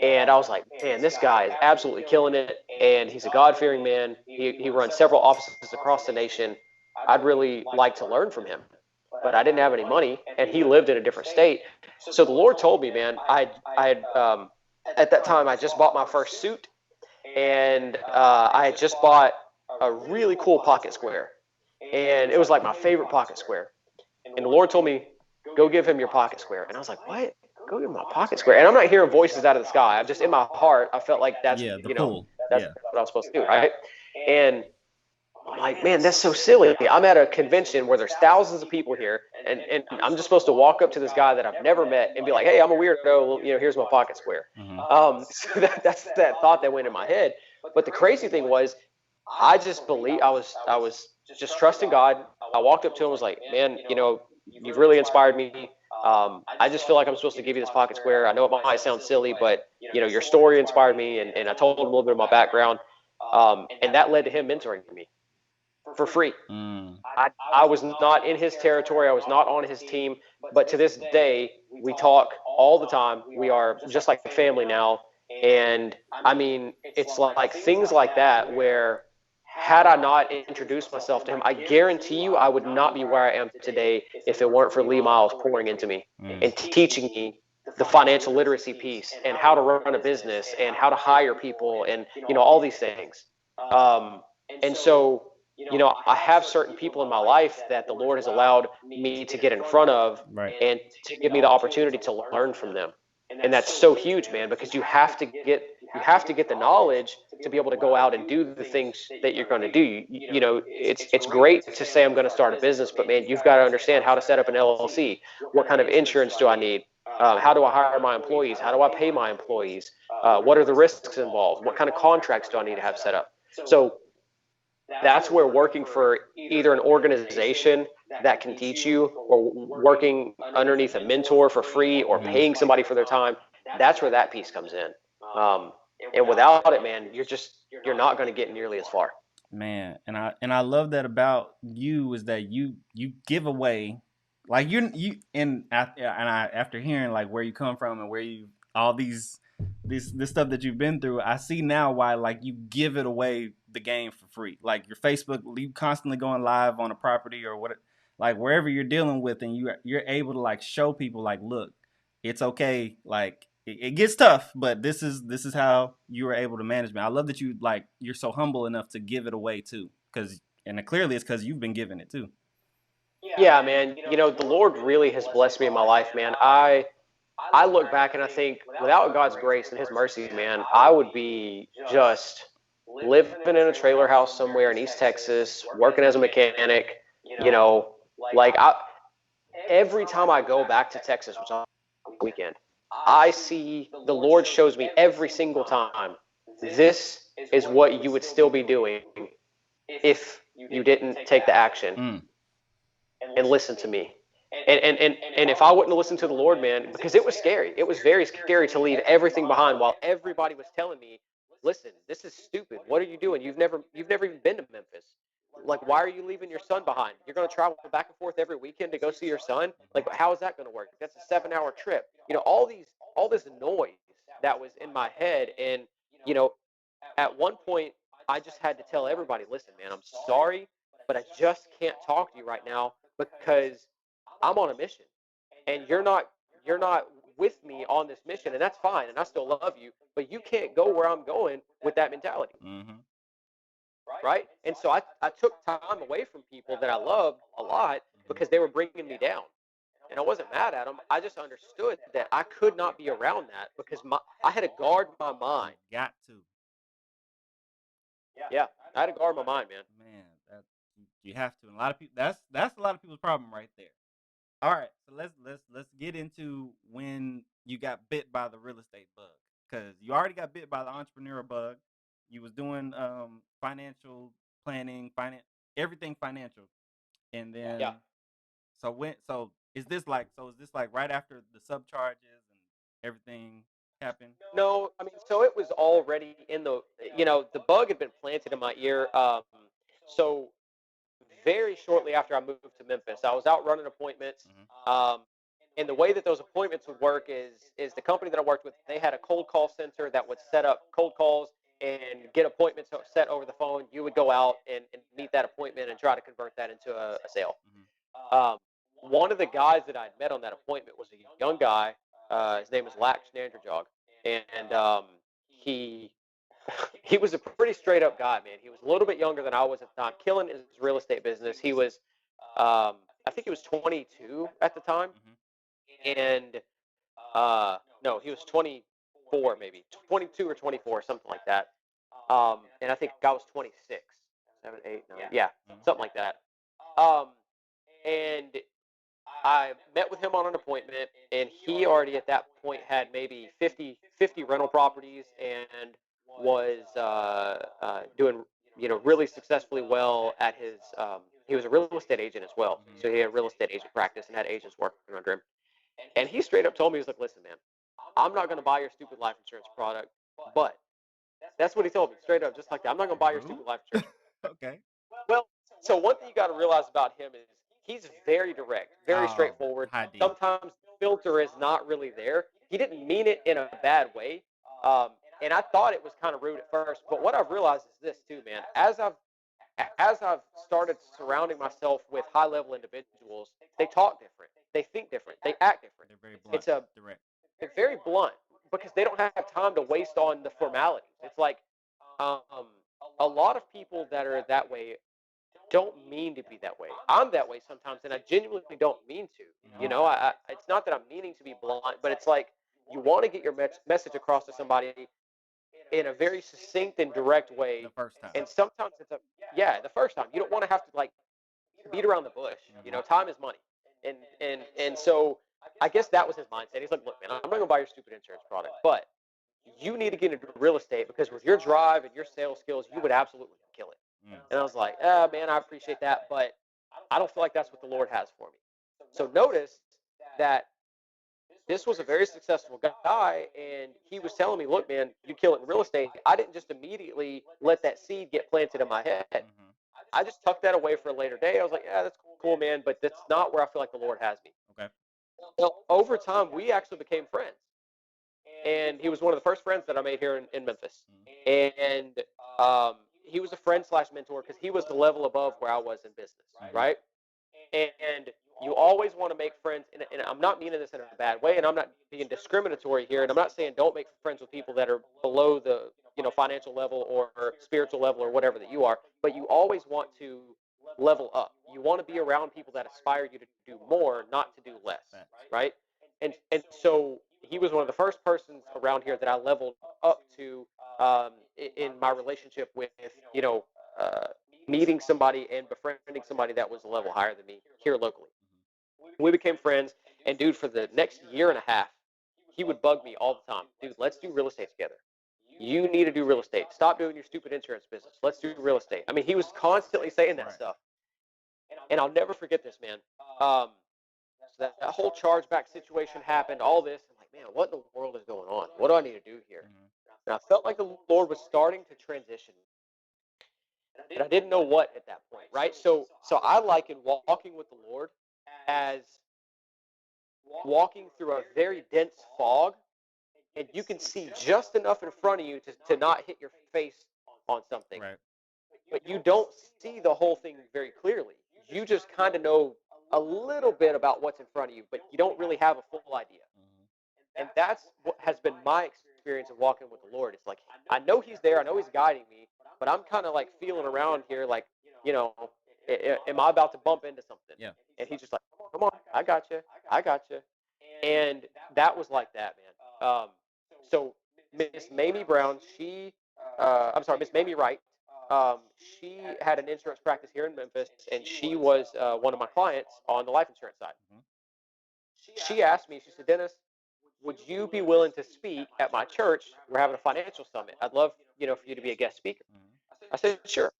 And I was like, man, this guy is absolutely killing it. And he's a God-fearing man. He runs several offices across the nation. I'd really like to learn from him. But I didn't have any money, and he lived in a different state. So the Lord told me, man, I had at that time, I just bought my first suit, and I had just bought a really cool pocket square. And it was like my favorite pocket square. And the Lord told me, go give him your pocket square. And I was like, what? Go give him my pocket square? And I'm not hearing voices out of the sky. I'm just in my heart, I felt like that's, that's what I was supposed to do, right? And I'm like, man, that's so silly. I'm at a convention where there's thousands of people here, and I'm just supposed to walk up to this guy that I've never met and be like, hey, I'm a weirdo. Here's my pocket square. So that's that thought that went in my head. But the crazy thing was, I just believe I was just trusting God. I walked up to him, was like, man, you've really inspired me. I just feel like I'm supposed to give you this pocket square. I know it might sound silly, but your story inspired me, and I told him a little bit of my background, and that led to him mentoring me for free. I was not in his territory. I was not on his team, but to this day, we talk all the time. We are just like family now. And I mean, it's like things like that where had I not introduced myself to him, I guarantee you I would not be where I am today if it weren't for Lee Miles pouring into me and teaching me the financial literacy piece and how to run a business and how to hire people and, all these things. And so, I have certain people in my life that the Lord has allowed me to get in front of and to give me the opportunity to learn from them. And that's so huge, man, because you have to get the knowledge to be able to go out and do the things that you're going to do. It's great to say I'm going to start a business, but man, you've got to understand how to set up an LLC. What kind of insurance do I need? How do I hire my employees? How do I pay my employees? What are the risks involved? What kind of contracts do I need to have set up? So that's where working for either an organization that can teach you or working underneath a mentor for free or paying somebody for their time, that's where that piece comes in. And without it, man, you're not going to get nearly as far. Man, and I love that about you is that you give away, like after hearing like where you come from and where you all this stuff that you've been through, I see now why like you give it away the game for free. Like your Facebook, you constantly going live on a property or what, like wherever you're dealing with, and you're able to like show people like, look, it's okay. Like it gets tough, but this is how you were able to manage. I love that you're so humble enough to give it away too, and clearly it's because you've been giving it too. Yeah, man. The Lord really has blessed me in my life, man. I look back and I think without God's grace and his mercy, man, I would be just living in a trailer house somewhere in East Texas, working as a mechanic, every time I go back to Texas, which on the weekend, I see the Lord shows me every single time, this is what you would still be doing if you didn't take the action and listen to me. And if I wouldn't have listened to the Lord, man, because it was scary. It was very scary to leave everything behind while everybody was telling me, listen, this is stupid. What are you doing? You've never even been to Memphis. Like, why are you leaving your son behind? You're going to travel back and forth every weekend to go see your son? Like, how is that going to work? That's a 7-hour trip. All this noise that was in my head. And, at one point, I just had to tell everybody, listen, man, I'm sorry, but I just can't talk to you right now because I'm on a mission, and you're not with me on this mission, and that's fine, and I still love you, but you can't go where I'm going with that mentality, right? And so I took time away from people that I loved a lot because they were bringing me down. And I wasn't mad at them. I just understood that I could not be around that because I had to guard my mind. Got to. Yeah, I had to guard my mind, man. Man, that you have to. And a lot of people. That's a lot of people's problem right there. All right, so let's get into when you got bit by the real estate bug, because you already got bit by the entrepreneur bug. You was doing financial planning, everything financial, and then Yeah. so is this like right after the subcharges and everything happened? No, I mean, so it was already in the bug had been planted in my ear. So very shortly after I moved to Memphis, I was out running appointments. And the way that those appointments would work is the company that I worked with, they had a cold call center that would set up cold calls and get appointments set over the phone. You would go out and meet that appointment and try to convert that into a sale. Um, One of the guys that I'd met on that appointment was a young guy. His name was Lax Nandrajog, and he he was a pretty straight up guy, man. He was a little bit younger than I was at the time, killing his real estate business. He was, I think he was 22 at the time, and no, he was 24, maybe 22 or 24, something like that. And I think I was 26, 7, 8, 9, yeah, something like that. And I met with him on an appointment, and he already at that point had maybe 50 rental properties and was doing really successfully well at his. He was a real estate agent as well, so he had a real estate agent practice and had agents working under him. And he straight up told me, he was like, "Listen, man, I'm not going to buy your stupid life insurance product," but that's what he told me straight up, just like that. I'm not going to buy your stupid life insurance. Okay. Well, so one thing you got to realize about him is he's very direct, very straightforward. Sometimes the filter is not really there. He didn't mean it in a bad way. And I thought it was kind of rude at first, but what I've realized is this too, man. As I've started surrounding myself with high level individuals, they talk different, they think different, they act different. They're very blunt, direct. They're very blunt because they don't have time to waste on the formalities. It's like um, a lot of people that are that way don't mean to be that way. I'm that way sometimes, and I genuinely don't mean to. It's not that I'm meaning to be blunt, but it's like you want to get your message across to somebody in a very succinct and direct way. The first time. And sometimes the first time. You don't want to have to like beat around the bush. Time is money. And so I guess that was his mindset. He's like, "Look, man, I'm not gonna buy your stupid insurance product, but you need to get into real estate because with your drive and your sales skills, you would absolutely kill it." And I was like, man, I appreciate that, but I don't feel like that's what the Lord has for me. So notice that this was a very successful guy, and he was telling me, "Look, man, you kill it in real estate." I didn't just immediately let that seed get planted in my head. I just tucked that away for a later day. I was like, "Yeah, that's cool, man, but that's not where I feel like the Lord has me." Okay. Well, over time, we actually became friends. And he was one of the first friends that I made here in Memphis. And he was a friend / mentor because he was the level above where I was in business, right? And you always want to make friends, and I'm not meaning this in a bad way, and I'm not being discriminatory here, and I'm not saying don't make friends with people that are below the financial level or spiritual level or whatever that you are, but you always want to level up. You want to be around people that aspire you to do more, not to do less, right? And so he was one of the first persons around here that I leveled up to in my relationship with meeting somebody and befriending somebody that was a level higher than me here locally. We became friends, and dude, for the next year and a half, he would bug me all the time. "Dude, let's do real estate together. You need to do real estate. Stop doing your stupid insurance business. Let's do real estate." I mean, he was constantly saying that stuff. And I'll never forget this, man. So that whole chargeback situation happened, all this. I'm like, man, what in the world is going on? What do I need to do here? And I felt like the Lord was starting to transition. And I didn't know what at that point, right? So I liken walking with the Lord as walking through a very dense fog, and you can see just enough in front of you to not hit your face on something. Right. but you don't see the whole thing very clearly. You just kind of know a little bit about what's in front of you, but you don't really have a full idea. And that's what has been my experience of walking with the Lord. It's like, I know He's there, I know He's guiding me, but I'm kind of like feeling around here, like, am I about to bump into something? Yeah. And He's just like, come on, I got you, I got you. And that was like that, man. So Miss Mamie Brown, Miss Mamie Wright, she had an insurance practice here in Memphis, and she was one of my clients on the life insurance side. She asked me, she said, Dennis, would you be willing to speak at my church? We're having a financial summit. I'd love, for you to be a guest speaker. I said, sure.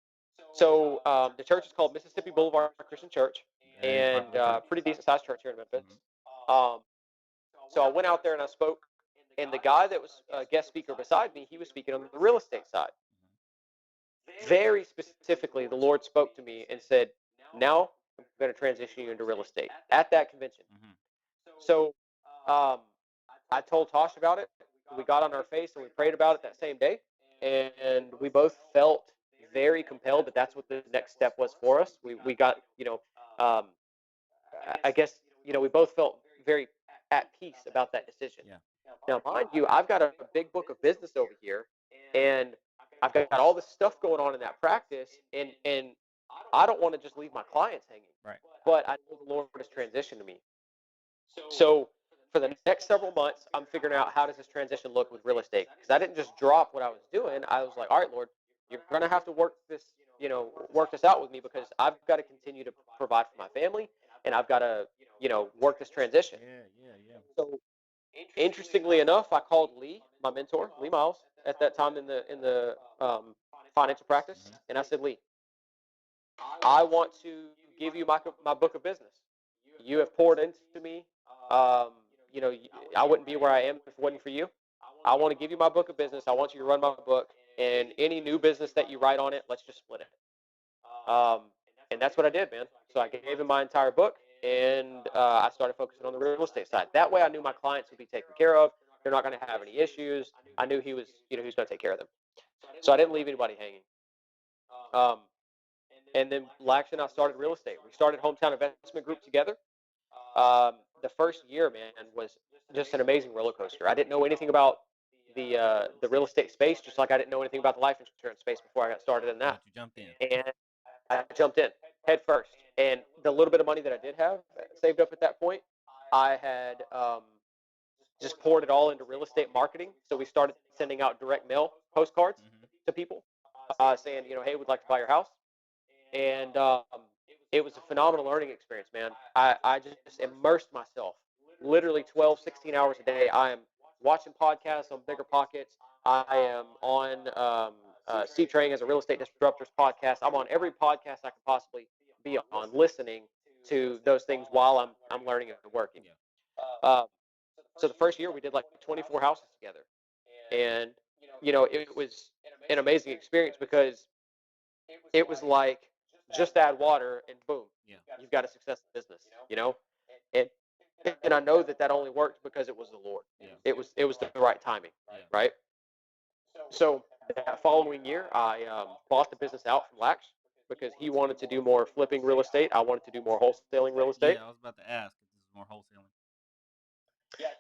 So the church is called Mississippi Boulevard Christian Church, and pretty decent sized church here in Memphis. So I went out there and I spoke, and the guy that was a guest speaker beside me, he was speaking on the real estate side. Very specifically, the Lord spoke to me and said, now I'm going to transition you into real estate at that convention. So I told Tosh about it. We got on our face and we prayed about it that same day. And we both felt very compelled that that's what the next step was for us. We got, I guess, we both felt very at peace about that decision. Yeah. Now, mind you, I've got a big book of business over here, and I've got all this stuff going on in that practice, and I don't want to just leave my clients hanging. Right. But I know the Lord has transitioned me. So for the next several months, I'm figuring out how does this transition look with real estate, because I didn't just drop what I was doing. I was like, all right, Lord, you're going to have to work this out with me, because I've got to continue to provide for my family, and I've got to, work this transition. Yeah. So interestingly enough, I called Lee, my mentor, Lee Miles, at that time in the financial practice, and I said, Lee, I want to give you my book of business. You have poured into me. I wouldn't be where I am if it wasn't for you. I want to give you my book of business. I want you to run my book, and any new business that you write on it, let's just split it. And that's what I did, man. So I gave him my entire book, and I started focusing on the real estate side. That way I knew my clients would be taken care of. They're not going to have any issues. I knew he was going to take care of them. So I didn't leave anybody hanging. And then Lax and I started real estate. We started HomeTown Investment Group together. The first year, man, was just an amazing roller coaster. I didn't know anything about the real estate space, just like I didn't know anything about the life insurance space before I got started in that. But you jumped in. And I jumped in head first. And the little bit of money that I did have saved up at that point, I had just poured it all into real estate marketing. So we started sending out direct mail postcards to people saying, hey, we'd like to buy your house. And it was a phenomenal learning experience, man. I just immersed myself literally 12, 16 hours a day. I am watching podcasts on Bigger Pockets. I am on Steve Trang as a Real Estate Disruptors podcast. I'm on every podcast I could possibly be on, listening to those things while I'm learning and working. So the first year we did like 24 houses together, and it was an amazing experience, because it was like just add water and boom, you've got a successful business. And I know that only worked because it was the Lord. It was the right timing, right? So that following year, I bought the business out from Lax, because he wanted to do more flipping real estate. I wanted to do more wholesaling real estate. Yeah, I was about to ask if this is more wholesaling.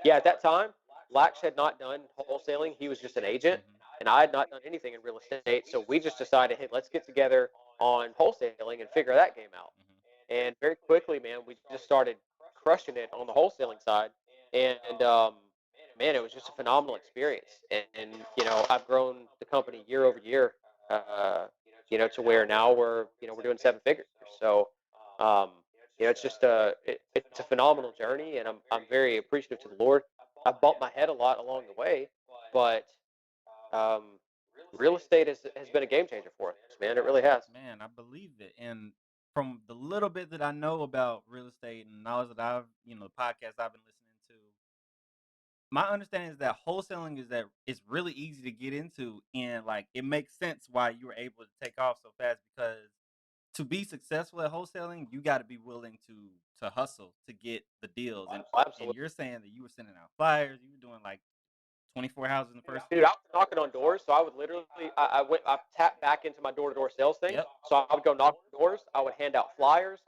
Yeah, at that time, Lax had not done wholesaling. He was just an agent, and I had not done anything in real estate. So we just decided, hey, let's get together on wholesaling and figure that game out. And very quickly, man, we just started crushing it on the wholesaling side. And man, it was just a phenomenal experience. And I've grown the company year over year, to where now we're doing 7 figures. So, it's just it's a phenomenal journey, and I'm very appreciative to the Lord. I bumped my head a lot along the way, but real estate has been a game changer for us, man. It really has. Man, I believe it. And from the little bit that I know about real estate and knowledge that I've, the podcasts I've been listening to, my understanding is that wholesaling is that it's really easy to get into, and like it makes sense why you were able to take off so fast, because to be successful at wholesaling, you got to be willing to hustle to get the deals. And Absolutely. you're saying that you were sending out flyers, you were doing like 24 houses in the first. Dude, I was knocking on doors, so I would literally, I tapped back into my door-to-door sales thing. Yep. So I would go knock on doors. I would hand out flyers.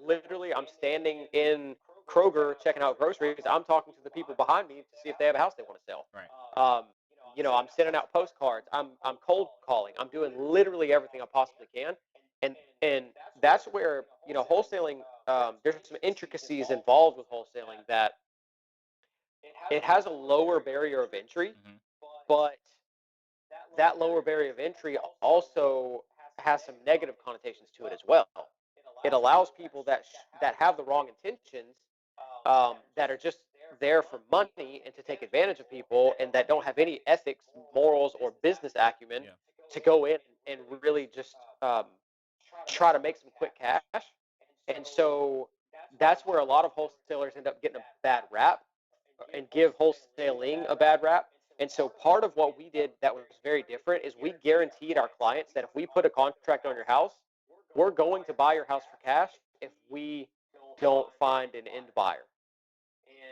Literally, I'm standing in Kroger checking out groceries. I'm talking to the people behind me to see if they have a house they want to sell. Right. I'm sending out postcards. I'm cold calling. I'm doing literally everything I possibly can. And that's where, wholesaling, there's some intricacies involved with wholesaling that it has a lower barrier of entry, but that lower barrier of entry also has some negative connotations to it as well. It allows people that have the wrong intentions, that are just there for money and to take advantage of people, and that don't have any ethics, morals, or business acumen to go in and really just try to make some quick cash. And so that's where a lot of wholesalers end up getting a bad rap and give wholesaling a bad rap. And so part of what we did that was very different is we guaranteed our clients that if we put a contract on your house, we're going to buy your house for cash if we don't find an end buyer.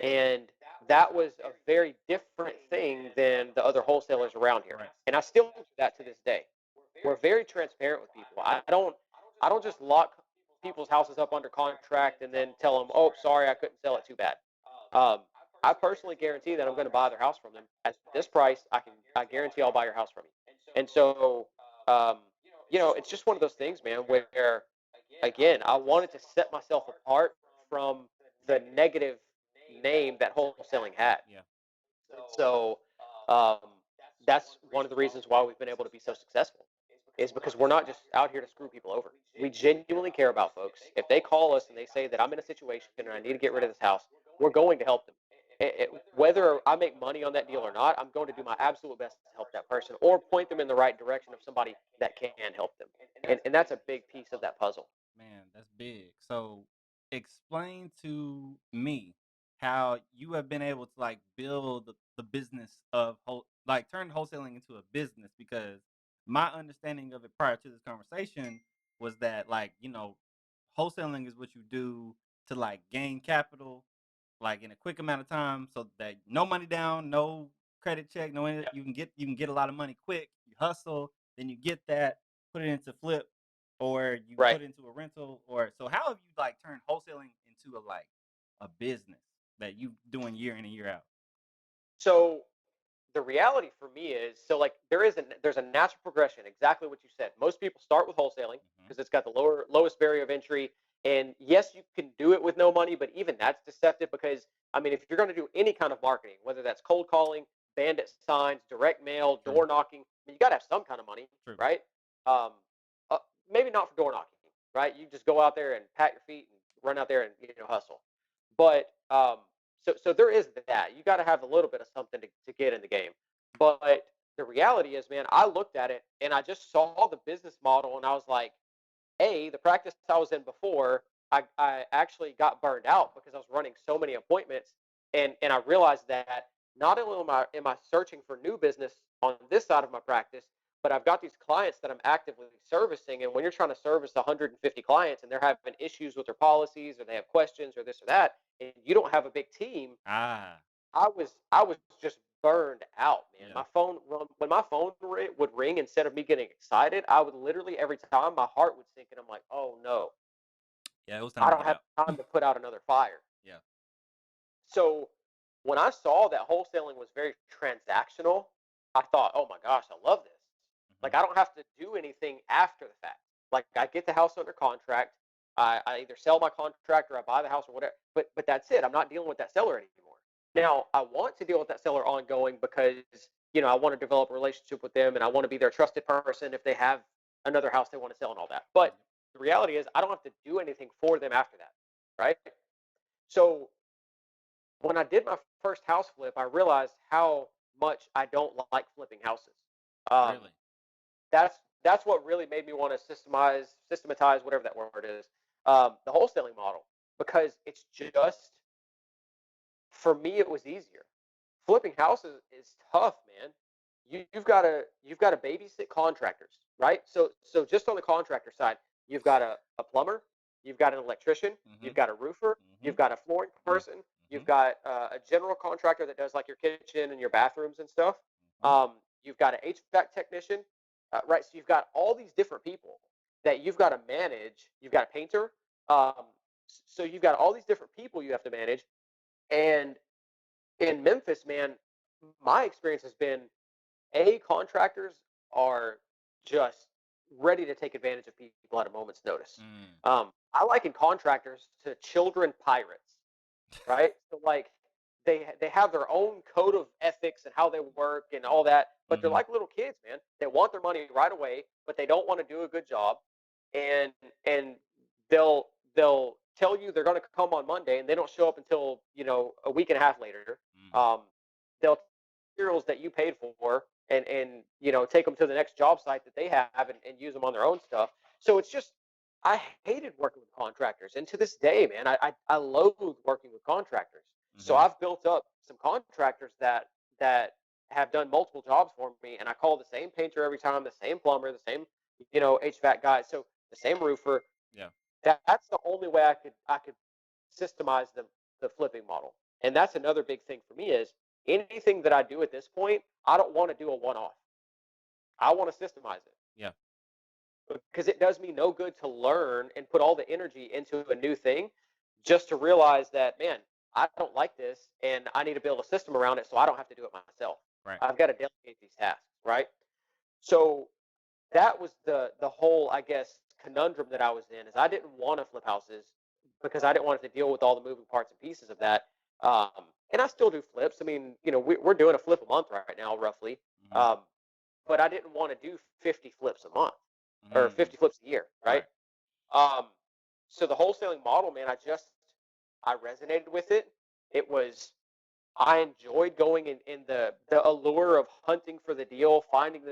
And that was a very different thing than the other wholesalers around here. Right. And I still do that to this day. We're very transparent with people. I don't just lock people's houses up under contract and then tell them, oh, sorry, I couldn't sell it, too bad. I personally guarantee that I'm going to buy their house from them at this price. I guarantee I'll buy your house from you. And so, it's just one of those things, man, where, again, I wanted to set myself apart from the negative name that wholesaling had. Yeah. So that's one of the reasons why we've been able to be so successful, is because we're not just out here to screw people over. We genuinely care about folks. If they call us and they say that I'm in a situation and I need to get rid of this house, we're going to help them. Whether I make money on that deal or not, I'm going to do my absolute best to help that person or point them in the right direction of somebody that can help them. And that's a big piece of that puzzle. Man, that's big. So explain to me how you have been able to build the business of turn wholesaling into a business, because my understanding of it prior to this conversation was that wholesaling is what you do to gain capital in a quick amount of time, so that no money down, no credit check, you can get a lot of money quick. You hustle, then you get that, put it into flip, or you put it into a rental. Or so how have you turned wholesaling into a business that you doing year in and year out? So the reality for me is, there's a natural progression, exactly what you said. Most people start with wholesaling because it's got the lowest barrier of entry. And yes, you can do it with no money, but even that's deceptive, because if you're going to do any kind of marketing, whether that's cold calling, bandit signs, direct mail, door knocking, you got to have some kind of money, right? Maybe not for door knocking, right? You just go out there and pat your feet and run out there and hustle. But so there is that. You got to have a little bit of something to get in the game. But the reality is, man, I looked at it and I just saw the business model and I was like, the practice I was in before, I actually got burned out because I was running so many appointments, and I realized that not only am I searching for new business on this side of my practice, but I've got these clients that I'm actively servicing. And when you're trying to service 150 clients and they're having issues with their policies, or they have questions, or this or that, and you don't have a big team, I was just burned out, man. Yeah. When my phone would ring, instead of me getting excited, I would literally, every time, my heart would sink, and I'm like, oh no. Yeah, it was time I to don't get have out. time to put out another fire. Yeah. So when I saw that wholesaling was very transactional, I thought, oh my gosh, I love this. I don't have to do anything after the fact. I get the house under contract. I either sell my contract or I buy the house or whatever. But that's it. I'm not dealing with that seller anymore. Now, I want to deal with that seller ongoing because, I want to develop a relationship with them and I want to be their trusted person if they have another house they want to sell and all that. But the reality is I don't have to do anything for them after that, right? So when I did my first house flip, I realized how much I don't like flipping houses. Really? That's what really made me want to systematize, whatever that word is, the wholesaling model, because it's just, for me, it was easier. Flipping houses is tough, man. You've got to babysit contractors, right? So just on the contractor side, you've got a plumber, you've got an electrician, you've got a roofer, you've got a flooring person, You've got a general contractor that does like your kitchen and your bathrooms and stuff. You've got an HVAC technician, right? So you've got all these different people that you've got to manage. You've got a painter. So you've got all these different people you have to manage. And in Memphis, man, my experience has been contractors are just ready to take advantage of people at a moment's notice. I liken contractors to children pirates, right? So like they have their own code of ethics and how they work and all that, but they're like little kids, man. They want their money right away, but they don't want to do a good job, and and they'll tell you they're going to come on Monday, and they don't show up until a week and a half later. They'll materials that you paid for and take them to the next job site that they have and use them on their own stuff. So it's just I hated working with contractors, and to this day, man, I loathe working with contractors. So I've built up some contractors that have done multiple jobs for me, and I call the same painter every time, the same plumber, the same HVAC guy, so the same roofer. Yeah. That's the only way I could systemize the flipping model, and that's another big thing for me is anything that I do at this point, I don't want to do a one-off. I want to systemize it. Yeah. Because it does me no good to learn and put all the energy into a new thing just to realize that, man, I don't like this and I need to build a system around it so I don't have to do it myself. Right. I've got to delegate these tasks, right? So that was the whole, I guess, conundrum that I was in is I didn't want to flip houses because I didn't want to deal with all the moving parts and pieces of that. And I still do flips. I mean, we're doing a flip a month right now, roughly. But I didn't want to do 50 flips a month or 50 flips a year, right? So the wholesaling model, man, I resonated with it. I enjoyed going in the allure of hunting for the deal, finding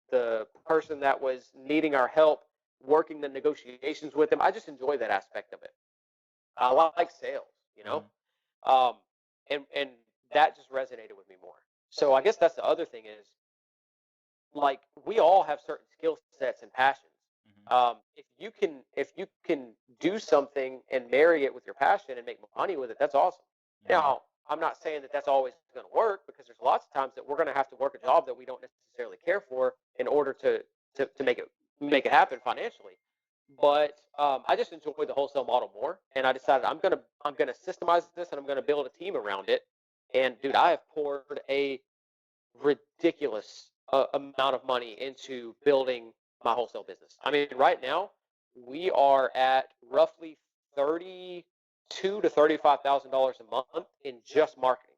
the person that was needing our help, working the negotiations with them. I just enjoy that aspect of it. I like sales, and that just resonated with me more. So I guess that's the other thing is, like, we all have certain skill sets and passions. If you can do something and marry it with your passion and make money with it, that's awesome. Now, I'm not saying that that's always going to work because there's lots of times that we're going to have to work a job that we don't necessarily care for in order to make it happen financially. But I just enjoy the wholesale model more, and I decided I'm gonna systemize this and I'm gonna build a team around it. And dude, I have poured a ridiculous amount of money into building my wholesale business. I mean, right now we are at roughly $32,000 to $35,000 a month in just marketing.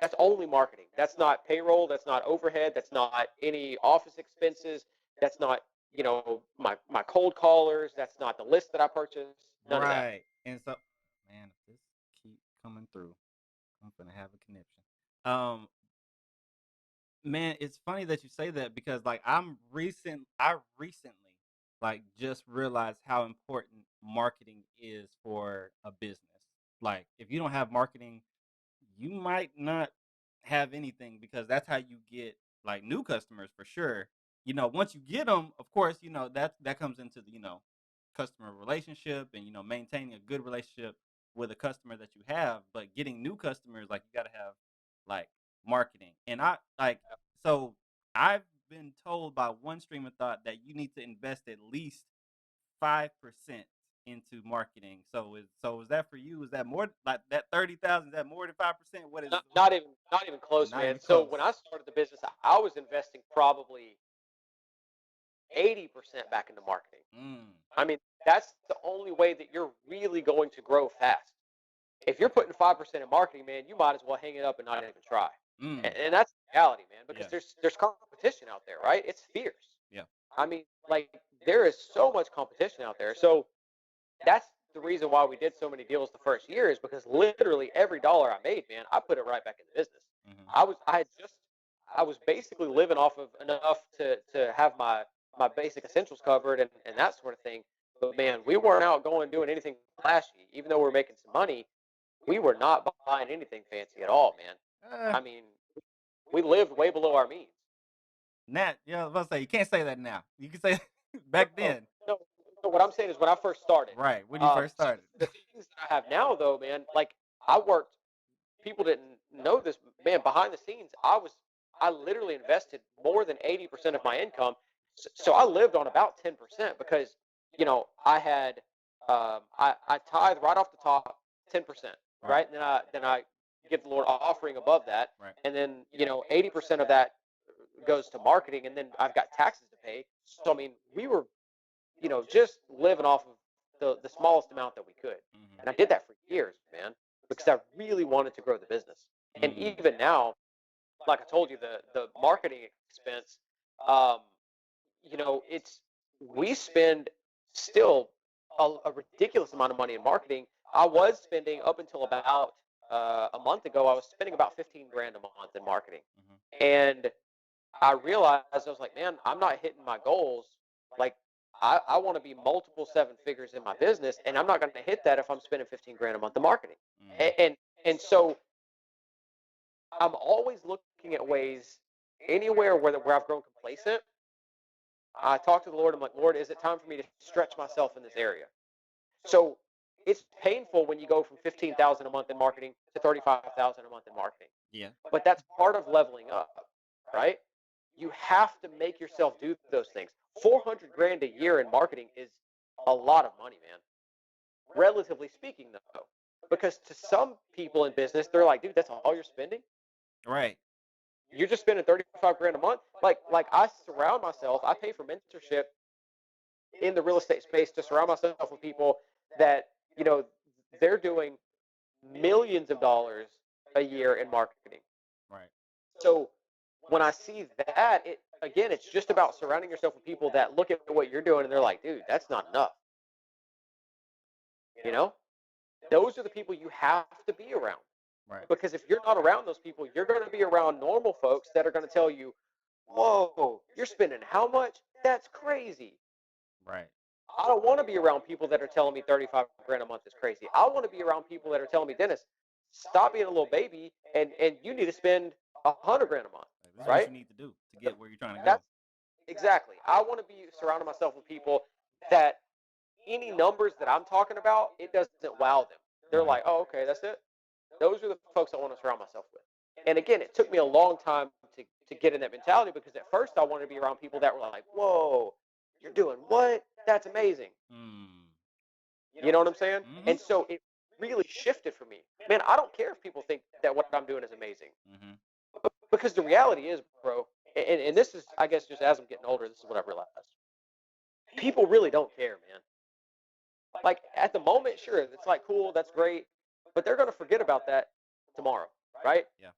That's only marketing. That's not payroll. That's not overhead. That's not any office expenses. That's not my cold callers. That's not the list that I purchased. None of that. Right. And so, man, if this keep coming through, I'm gonna have a connection. Man, it's funny that you say that because like I recently like just realized how important marketing is for a business. Like if you don't have marketing, you might not have anything because that's how you get like new customers for sure. Once you get them, of course, that comes into the, customer relationship and, maintaining a good relationship with a customer that you have, but getting new customers, like you got to have like marketing. And so I've been told by one stream of thought that you need to invest at least 5% into marketing. So is that for you? Is that more like that 30,000? Is that more than 5%? What is not even close, not man. even So close. when I started the business, I was investing probably 80% back into marketing. I mean, that's the only way that you're really going to grow fast. If you're putting 5% in marketing, man, you might as well hang it up and not even try. And that's the reality, man, because there's competition out there, right? It's fierce. Yeah. I mean, like, there is so much competition out there. So that's the reason why we did so many deals the first year is because literally every dollar I made, man, I put it right back in the business. I was basically living off of enough to have my basic essentials covered and that sort of thing. But man, we weren't out going doing anything flashy. Even though we were making some money, we were not buying anything fancy at all, man. I mean, we lived way below our means. Nat, I was about to say you can't say that now. You can say back then. No, what I'm saying is when I first started. Right, when you first So started. the things that I have now, though, man, like I worked. People didn't know this, man. Behind the scenes, I literally invested more than 80% of my income. So I lived on about 10% because, I had, I tithe right off the top, 10%, right? And then I give the Lord offering above that, Right. and then 80% of that goes to marketing, and then I've got taxes to pay. So I mean, we were, just living off of the smallest amount that we could, and I did that for years, man, because I really wanted to grow the business. And even now, like I told you, the marketing expense, um, it's we spend still a ridiculous amount of money in marketing. I was spending up until about a month ago. I was spending about 15 grand a month in marketing, and I realized I was like, man, I'm not hitting my goals. Like, I want to be multiple seven figures in my business, and I'm not going to hit that if I'm spending 15 grand a month in marketing. And so I'm always looking at ways anywhere where I've grown complacent. I talk to the Lord. I'm like, Lord, is it time for me to stretch myself in this area? So it's painful when you go from 15,000 a month in marketing to 35,000 a month in marketing. Yeah. But that's part of leveling up, right? You have to make yourself do those things. 400 grand a year in marketing is a lot of money, man. Relatively speaking, though, because to some people in business, they're like, dude, that's all you're spending. Right. You're just spending 35 grand a month. Like I surround myself. I pay for mentorship in the real estate space to surround myself with people that they're doing millions of dollars a year in marketing. Right. So when I see that, it's just about surrounding yourself with people that look at what you're doing and they're like, dude, that's not enough. Those are the people you have to be around. Right. Because if you're not around those people, you're going to be around normal folks that are going to tell you, whoa, you're spending how much? That's crazy. Right. I don't want to be around people that are telling me 35 grand a month is crazy. I want to be around people that are telling me, Dennis, stop being a little baby and you need to spend 100 grand a month. Like, this is right? what you need to do to get where you're trying to go. That's exactly. I want to be surrounding myself with people that any numbers that I'm talking about, it doesn't wow them. They're like, oh, okay, that's it. Those are the folks I want to surround myself with. And again, it took me a long time to get in that mentality because at first I wanted to be around people that were like, whoa, you're doing what? That's amazing. You know what I'm saying? And so it really shifted for me. Man, I don't care if people think that what I'm doing is amazing. Because the reality is, bro, and this is, I guess, just as I'm getting older, this is what I've realized. People really don't care, man. Like, at the moment, sure, it's like, cool, that's great, but they're going to forget about that tomorrow, right? Yeah.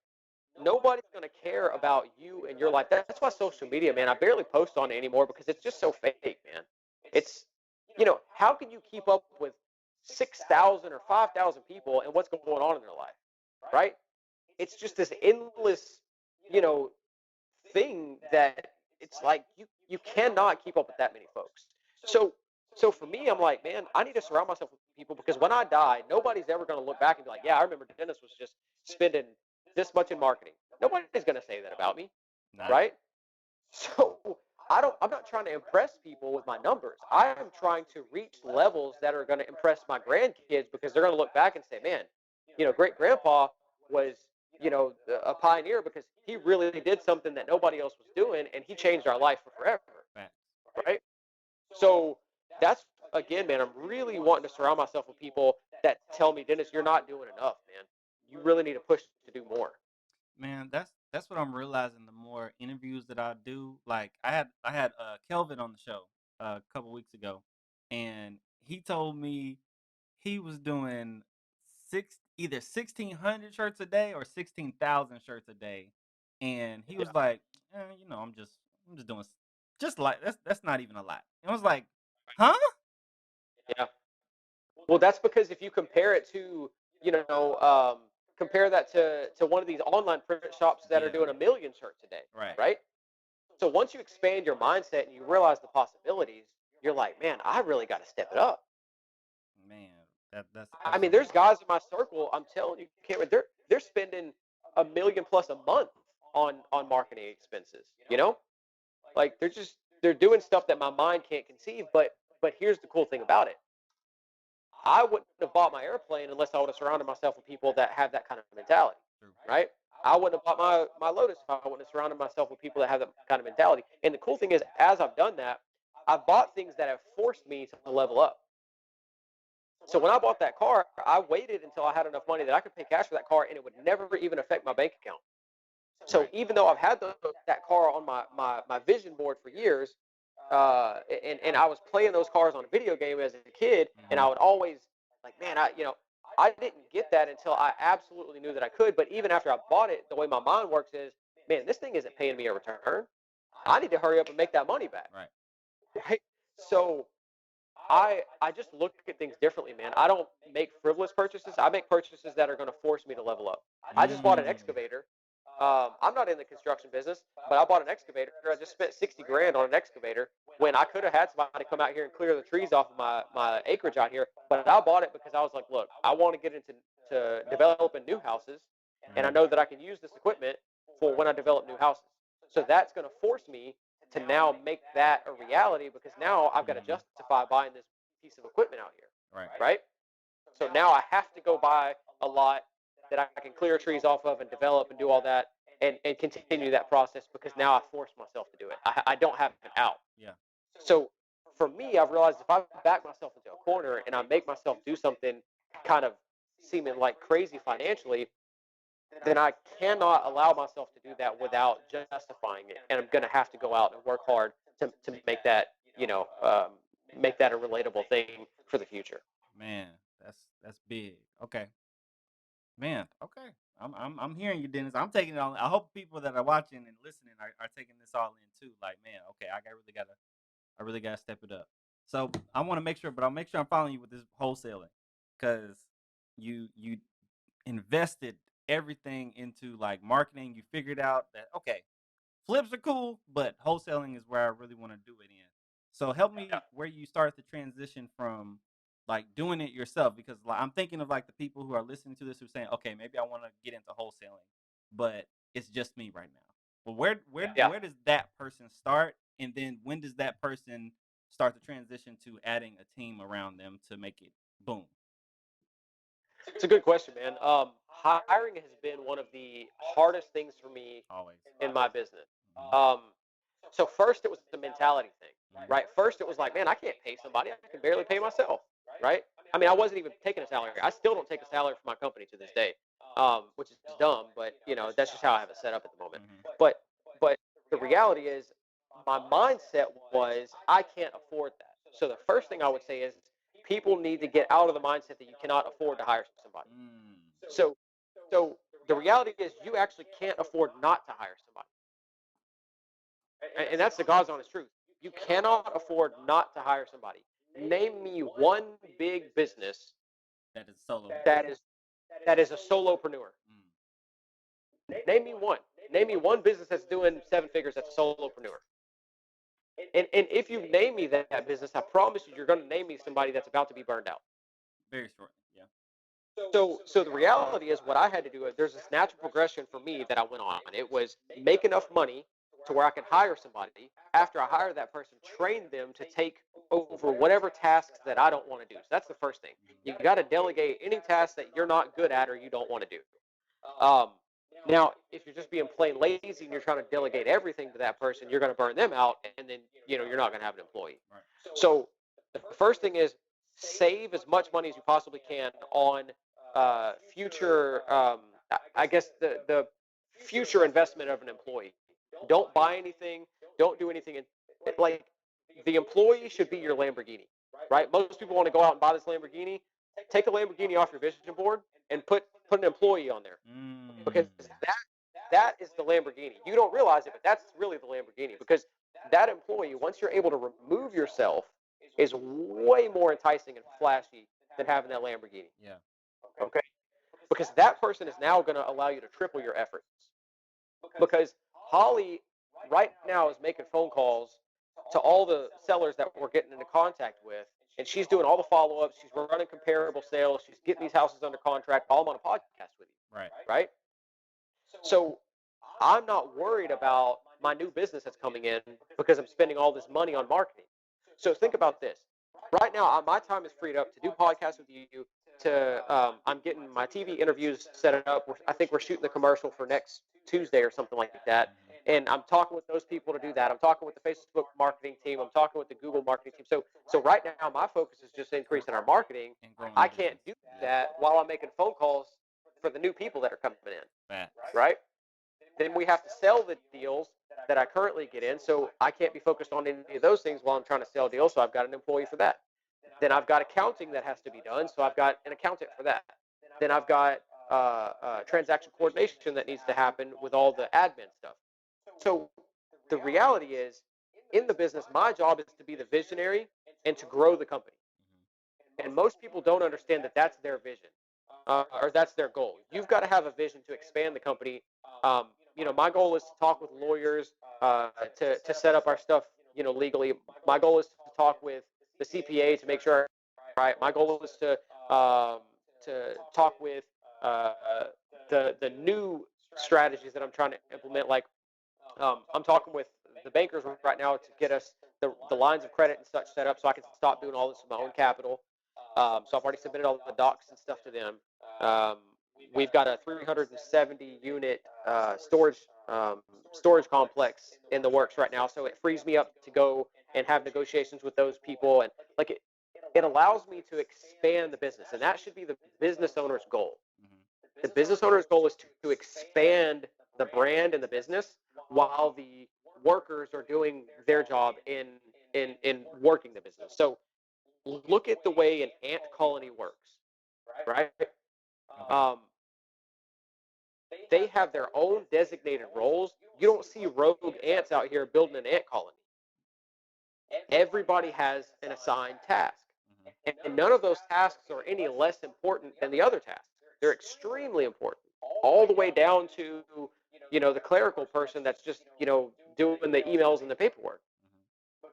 Nobody's going to care about you and your life. That's why social media, man, I barely post on it anymore because it's just so fake, man. It's, how can you keep up with 6,000 or 5,000 people and what's going on in their life, right? It's just this endless, thing that it's like you cannot keep up with that many folks. So for me, I'm like, man, I need to surround myself with people because when I die, nobody's ever going to look back and be like, yeah, I remember Dennis was just spending this much in marketing. Nobody's going to say that about me, right? So I'm not trying to impress people with my numbers. I am trying to reach levels that are going to impress my grandkids because they're going to look back and say, man, great grandpa was, a pioneer because he really did something that nobody else was doing and he changed our life for forever. Right? So that's, again, man, I'm really wanting to surround myself with people that tell me, Dennis, you're not doing enough, man. You really need to push to do more. Man, that's what I'm realizing the more interviews that I do. Like I had Kelvin on the show a couple weeks ago, and he told me he was doing either 1,600 shirts a day or 16,000 shirts a day, and he was like, I'm just doing just like that's not even a lot. And I was like, huh? Yeah. Well, that's because if you compare it to, compare that to one of these online print shops that are doing 1 million shirts a day, right? So once you expand your mindset and you realize the possibilities, you're like, man, I really got to step it up. Man, that's I mean, there's guys in my circle, I'm telling you, Cameron, they're spending 1 million plus a month on marketing expenses, Like they're doing stuff that my mind can't conceive, but But here's the cool thing about it. I wouldn't have bought my airplane unless I would have surrounded myself with people that have that kind of mentality, right? I wouldn't have bought my Lotus if I wouldn't have surrounded myself with people that have that kind of mentality. And the cool thing is, as I've done that, I've bought things that have forced me to level up. So when I bought that car, I waited until I had enough money that I could pay cash for that car, and it would never even affect my bank account. So even though I've had that car on my vision board for years, and I was playing those cars on a video game as a kid, and I would always like, man, I didn't get that until I absolutely knew that I could. But even after I bought it, the way my mind works is, man, this thing isn't paying me a return. I need to hurry up and make that money back. Right. So I just look at things differently, man. I don't make frivolous purchases. I make purchases that are going to force me to level up. I just bought an excavator. I'm not in the construction business, but I bought an excavator. I just spent 60 grand on an excavator when I could have had somebody come out here and clear the trees off of my acreage out here. But I bought it because I was like, look, I want to get into developing new houses, and I know that I can use this equipment for when I develop new houses. So that's going to force me to now make that a reality, because now I've got to justify buying this piece of equipment out here. Right? So now I have to go buy a lot that I can clear trees off of and develop and do all that and continue that process, because now I force myself to do it. I don't have an out. Yeah. So for me, I've realized if I back myself into a corner and I make myself do something kind of seeming like crazy financially, then I cannot allow myself to do that without justifying it. And I'm going to have to go out and work hard to make that, make that a relatable thing for the future. Man, that's big. Okay. Man, okay. I'm hearing you, Dennis. I'm taking it on. I hope people that are watching and listening are taking this all in too. Like, man, okay, I really gotta step it up. So I want to make sure, but I'll make sure I'm following you with this wholesaling, because you invested everything into like marketing. You figured out that okay, flips are cool, but wholesaling is where I really want to do it in. So help me where you start the transition from like doing it yourself, because like, I'm thinking of like the people who are listening to this who are saying, okay, maybe I want to get into wholesaling, but it's just me right now. Well, where does that person start, and then when does that person start the transition to adding a team around them to make it boom? It's a good question, man. Hiring has been one of the hardest things for me Always in my business. So first it was the mentality thing, right? First it was like, man, I can't pay somebody. I can barely pay myself, right? I mean, I wasn't even taking a salary. I still don't take a salary from my company to this day, which is dumb, but that's just how I have it set up at the moment. But the reality is, my mindset was I can't afford that. So the first thing I would say is people need to get out of the mindset that you cannot afford to hire somebody. So the reality is you actually can't afford not to hire somebody. And that's the God's honest truth. You cannot afford not to hire somebody. Name me one big business that is solo. That is a solopreneur. Name me one. Name me one business that's doing 7 figures that's a solopreneur. And if you name me that business, I promise you're going to name me somebody that's about to be burned out. Very short, yeah. So the reality is, what I had to do, there's this natural progression for me that I went on. It was make enough money to where I could hire somebody. After I hire that person, train them to take over whatever tasks that I don't want to do. So that's the first thing. You got to delegate any tasks that you're not good at or you don't want to do. Now, if you're just being plain lazy and you're trying to delegate everything to that person, you're going to burn them out, and then you're not going to have an employee. Right. So the first thing is save as much money as you possibly can on future. I guess the future investment of an employee. Don't buy anything. Don't do anything. Like, the employee should be your Lamborghini, right? Most people want to go out and buy this Lamborghini. Take a Lamborghini off your vision board and put an employee on there, because that is the Lamborghini. You don't realize it, but that's really the Lamborghini, because that employee, once you're able to remove yourself, is way more enticing and flashy than having that Lamborghini. Yeah. Okay. Because that person is now going to allow you to triple your efforts. Because Holly right now is making phone calls to all the sellers that we're getting into contact with, and she's doing all the follow-ups. She's running comparable sales. She's getting these houses under contract. All on a podcast with you. Right. So I'm not worried about my new business that's coming in because I'm spending all this money on marketing. So think about this. right now, my time is freed up to do podcasts with you. I'm getting my TV interviews set up. I think we're shooting the commercial for next Tuesday or something like that. And I'm talking with those people to do that. I'm talking with the Facebook marketing team. I'm talking with the Google marketing team. So right now, my focus is just increasing our marketing. I can't do that while I'm making phone calls for the new people that are coming in. Right? Then we have to sell the deals that I currently get in. So I can't be focused on any of those things while I'm trying to sell deals. So I've got an employee for that. Then I've got accounting that has to be done. So I've got an accountant for that. Then I've got transaction coordination that needs to happen with all the admin stuff. So the reality is, in the business, my job is to be the visionary and to grow the company. And most people don't understand that that's their vision, or that's their goal. You've got to have a vision to expand the company. My goal is to talk with lawyers to set up our stuff, legally. My goal is to talk with the CPA to make sure, right. My goal is to talk with the new strategies that I'm trying to implement. Like I'm talking with the bankers right now to get us the lines of credit and such set up, so I can stop doing all this with my own capital. So I've already submitted all the docs and stuff to them. We've got a 370 unit storage complex in the works right now, so it frees me up to go and have negotiations with those people, and like it allows me to expand the business, and that should be the business owner's goal. The business owner's goal is to expand the brand and the business while the workers are doing their job in working the business. So look at the way an ant colony works, right? They have their own designated roles. You don't see rogue ants out here building an ant colony. Everybody has an assigned task. And none of those tasks are any less important than the other tasks. They're extremely important, all the way down to, the clerical person that's just, doing the emails and the paperwork.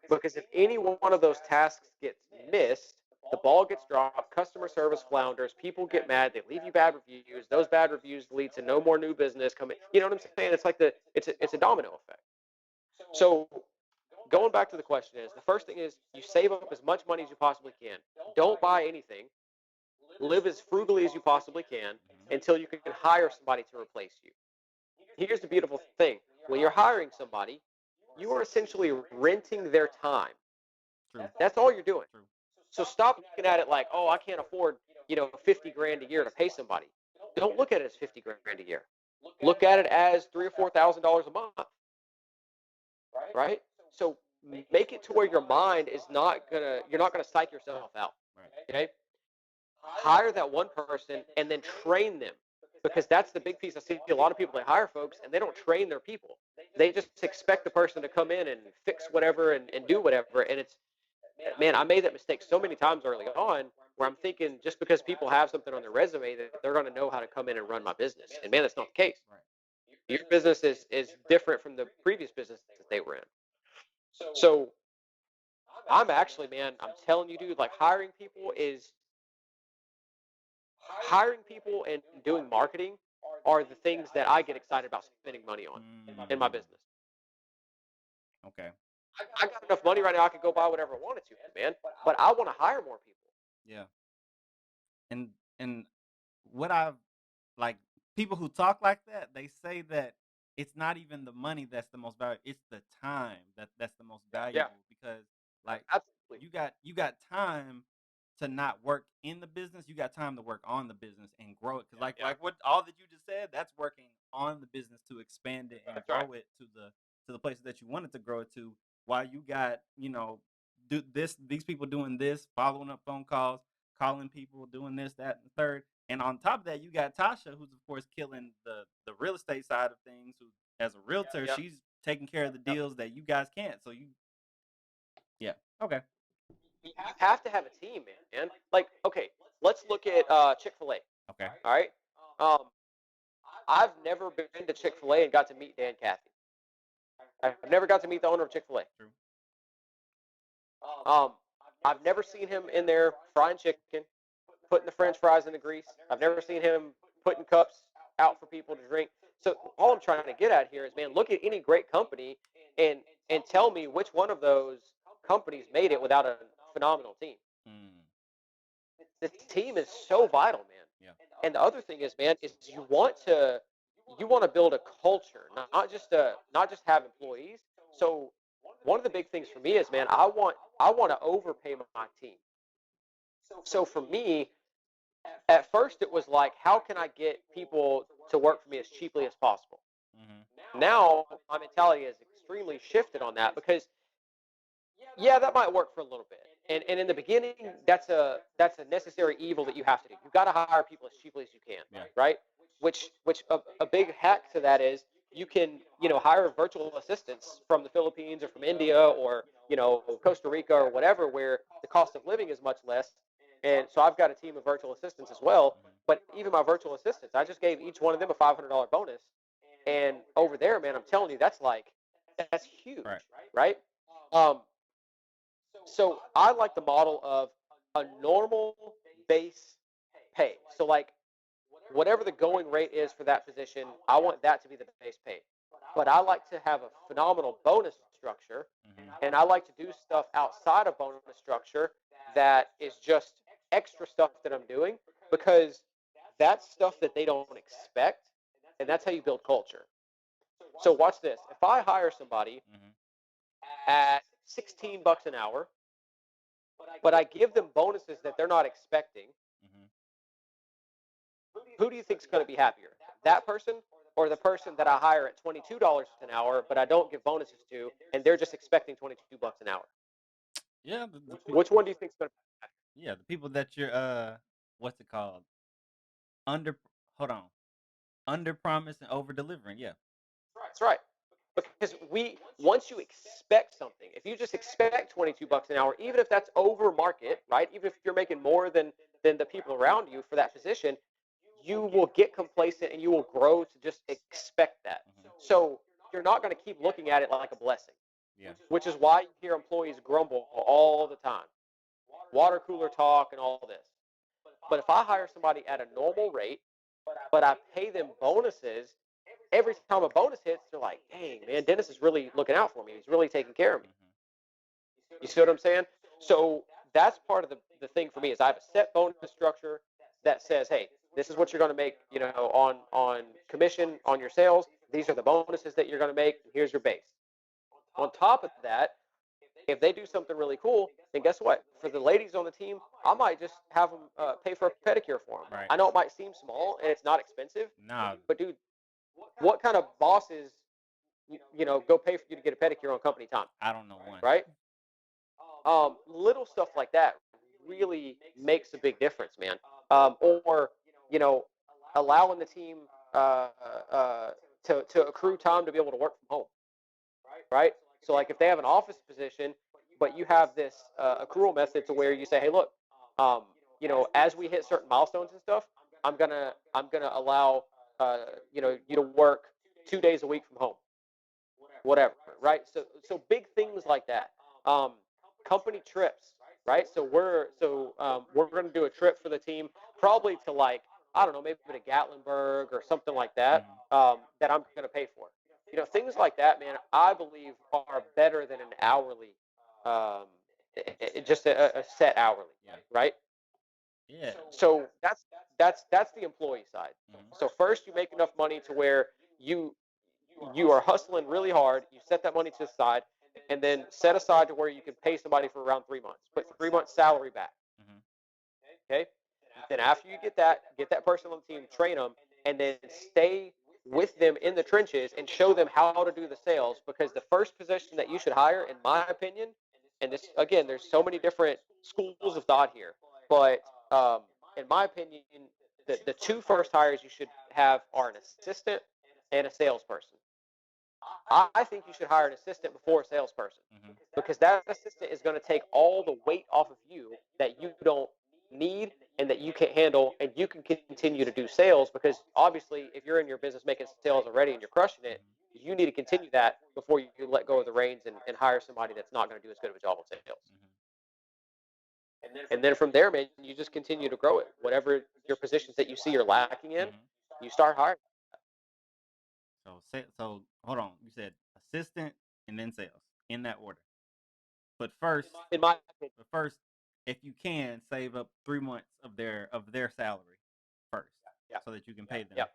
Because if any one of those tasks gets missed, the ball gets dropped, customer service flounders, people get mad, they leave you bad reviews. Those bad reviews lead to no more new business coming. You know what I'm saying? It's like it's a domino effect. So going back to the question is, the first thing is you save up as much money as you possibly can. Don't buy anything. Live as frugally as you possibly can until you can hire somebody to replace you. Here's the beautiful thing. When you're hiring somebody, you are essentially renting their time. True. That's all you're doing. True. So stop looking at it like, oh, I can't afford, 50 grand a year to pay somebody. Don't look at it as 50 grand a year. Look at it as $3,000 or $4,000 a month. Right? So make it to where your mind is you're not gonna psych yourself out. Okay? Hire that one person and then train them. Because that's the big piece. I see a lot of people that hire folks and they don't train their people. They just expect the person to come in and fix whatever and do whatever. And man, I made that mistake so many times early on where I'm thinking just because people have something on their resume that they're going to know how to come in and run my business. And man, that's not the case. Your business is different from the previous business that they were in. So I'm actually, man, I'm telling you, dude, like hiring people and doing marketing are the things that I get excited about spending money on in my business. Okay. I got enough money right now I could go buy whatever I wanted to, man. But I want to hire more people. Yeah. And what I've like people who talk like that, they say that it's not even the money that's the most valuable, it's the time that's the most valuable because like Absolutely. you got time to not work in the business, you got time to work on the business and grow it. Because like what all that you just said, that's working on the business to expand it and grow it to the places that you wanted to grow it to. While you got these people doing this, following up phone calls, calling people, doing this, that, and the third. And on top of that, you got Tasha, who's of course killing the real estate side of things. Who, as a realtor, she's taking care of the deals that you guys can't. So okay. You have to have a team, man. Like, okay, let's look at Chick-fil-A. Okay. All right. I've never been to Chick-fil-A and got to meet Dan Cathy. I've never got to meet the owner of Chick-fil-A. True. I've never seen him in there frying chicken, putting the French fries in the grease. I've never seen him putting cups out for people to drink. So all I'm trying to get at here is, man, look at any great company and tell me which one of those companies made it without a phenomenal team. the team is so vital, man. Yeah. And the other thing is, man, is you want to build a culture, not just have employees. So one of the big things for me is, man, I want to overpay my team. So for me, at first it was like, how can I get people to work for me as cheaply as possible? Now my mentality has extremely shifted on that, because yeah, that might work for a little bit. And in the beginning, that's a necessary evil that you have to do. You've got to hire people as cheaply as you can, right? Which a big hack to that is, you can, hire virtual assistants from the Philippines or from India or, Costa Rica or whatever, where the cost of living is much less. And so I've got a team of virtual assistants as well. But even my virtual assistants, I just gave each one of them a $500 bonus. And over there, man, I'm telling you, that's huge, right? So I like the model of a normal base pay. So like, whatever the going rate is for that position, I want that to be the base pay. But I like to have a phenomenal bonus structure, and I like to do stuff outside of bonus structure that is just extra stuff that I'm doing, because that's stuff that they don't expect, and that's how you build culture. So watch this. If I hire somebody at $16 an hour, but I give them bonuses that they're not expecting, who do you think is going to be happier? That person, or the person that I hire at $22 an hour, but I don't give bonuses to, and they're just expecting $22 an hour? Yeah. Which one do you think is going to be happier? Yeah, the people that you're what's it called? Under promise and over delivering. Yeah. That's right. Because once you expect something, if you just expect $22 an hour, even if that's over market, right? Even if you're making more than the people around you for that position, you will get complacent and you will grow to just expect that. So you're not going to keep looking at it like a blessing. Yeah. Which is why you hear employees grumble all the time. Water cooler talk and all this. But if I hire somebody at a normal rate, but I pay them bonuses, every time a bonus hits, they're like, dang, man, Dennis is really looking out for me. He's really taking care of me. You see what I'm saying? So that's part of the thing for me, is I have a set bonus structure that says, hey, this is what you're going to make, on commission on your sales. These are the bonuses that you're going to make. Here's your base. On top of that, if they do something really cool, then guess what? For the ladies on the team, I might just have them pay for a pedicure for them. Right. I know it might seem small and it's not expensive. Nah. But dude, what kind of bosses, go pay for you to get a pedicure on company time? I don't know one. Right? Little stuff like that really makes a big difference, man. Or allowing the team to accrue time to be able to work from home, right? So like, if they have an office position, but you have this accrual method to where you say, hey, look, as we hit certain milestones and stuff, I'm gonna allow you to work 2 days a week from home, whatever, right? So big things like that. Company trips, right? So we're going to do a trip for the team, probably to, like, I don't know, maybe to Gatlinburg or something like that, that I'm going to pay for. Things like that, man, I believe are better than an hourly, just a set hourly, right? Yeah. So that's the employee side. So first, you make enough money to where you are hustling really hard. You set that money to the side, and then set aside to where you can pay somebody for around 3 months. Put 3 months salary back. Okay. Then after you get that person on the team, train them, and then stay with them in the trenches and show them how to do the sales. Because the first position that you should hire, in my opinion, and this, again, there's so many different schools of thought here, but in my opinion, the two first hires you should have are an assistant and a salesperson. I think you should hire an assistant before a salesperson, because that assistant is going to take all the weight off of you that you don't need and that you can't handle, and you can continue to do sales, because obviously if you're in your business making sales already and you're crushing it, you need to continue that before you let go of the reins and hire somebody that's not going to do as good of a job on sales. And then from there, man, you just continue to grow it. Whatever your positions that you see you're lacking in, you start hiring. So hold on. You said assistant and then sales in that order. But first, in my opinion, if you can, save up 3 months of their salary first, so that you can pay them. Yep.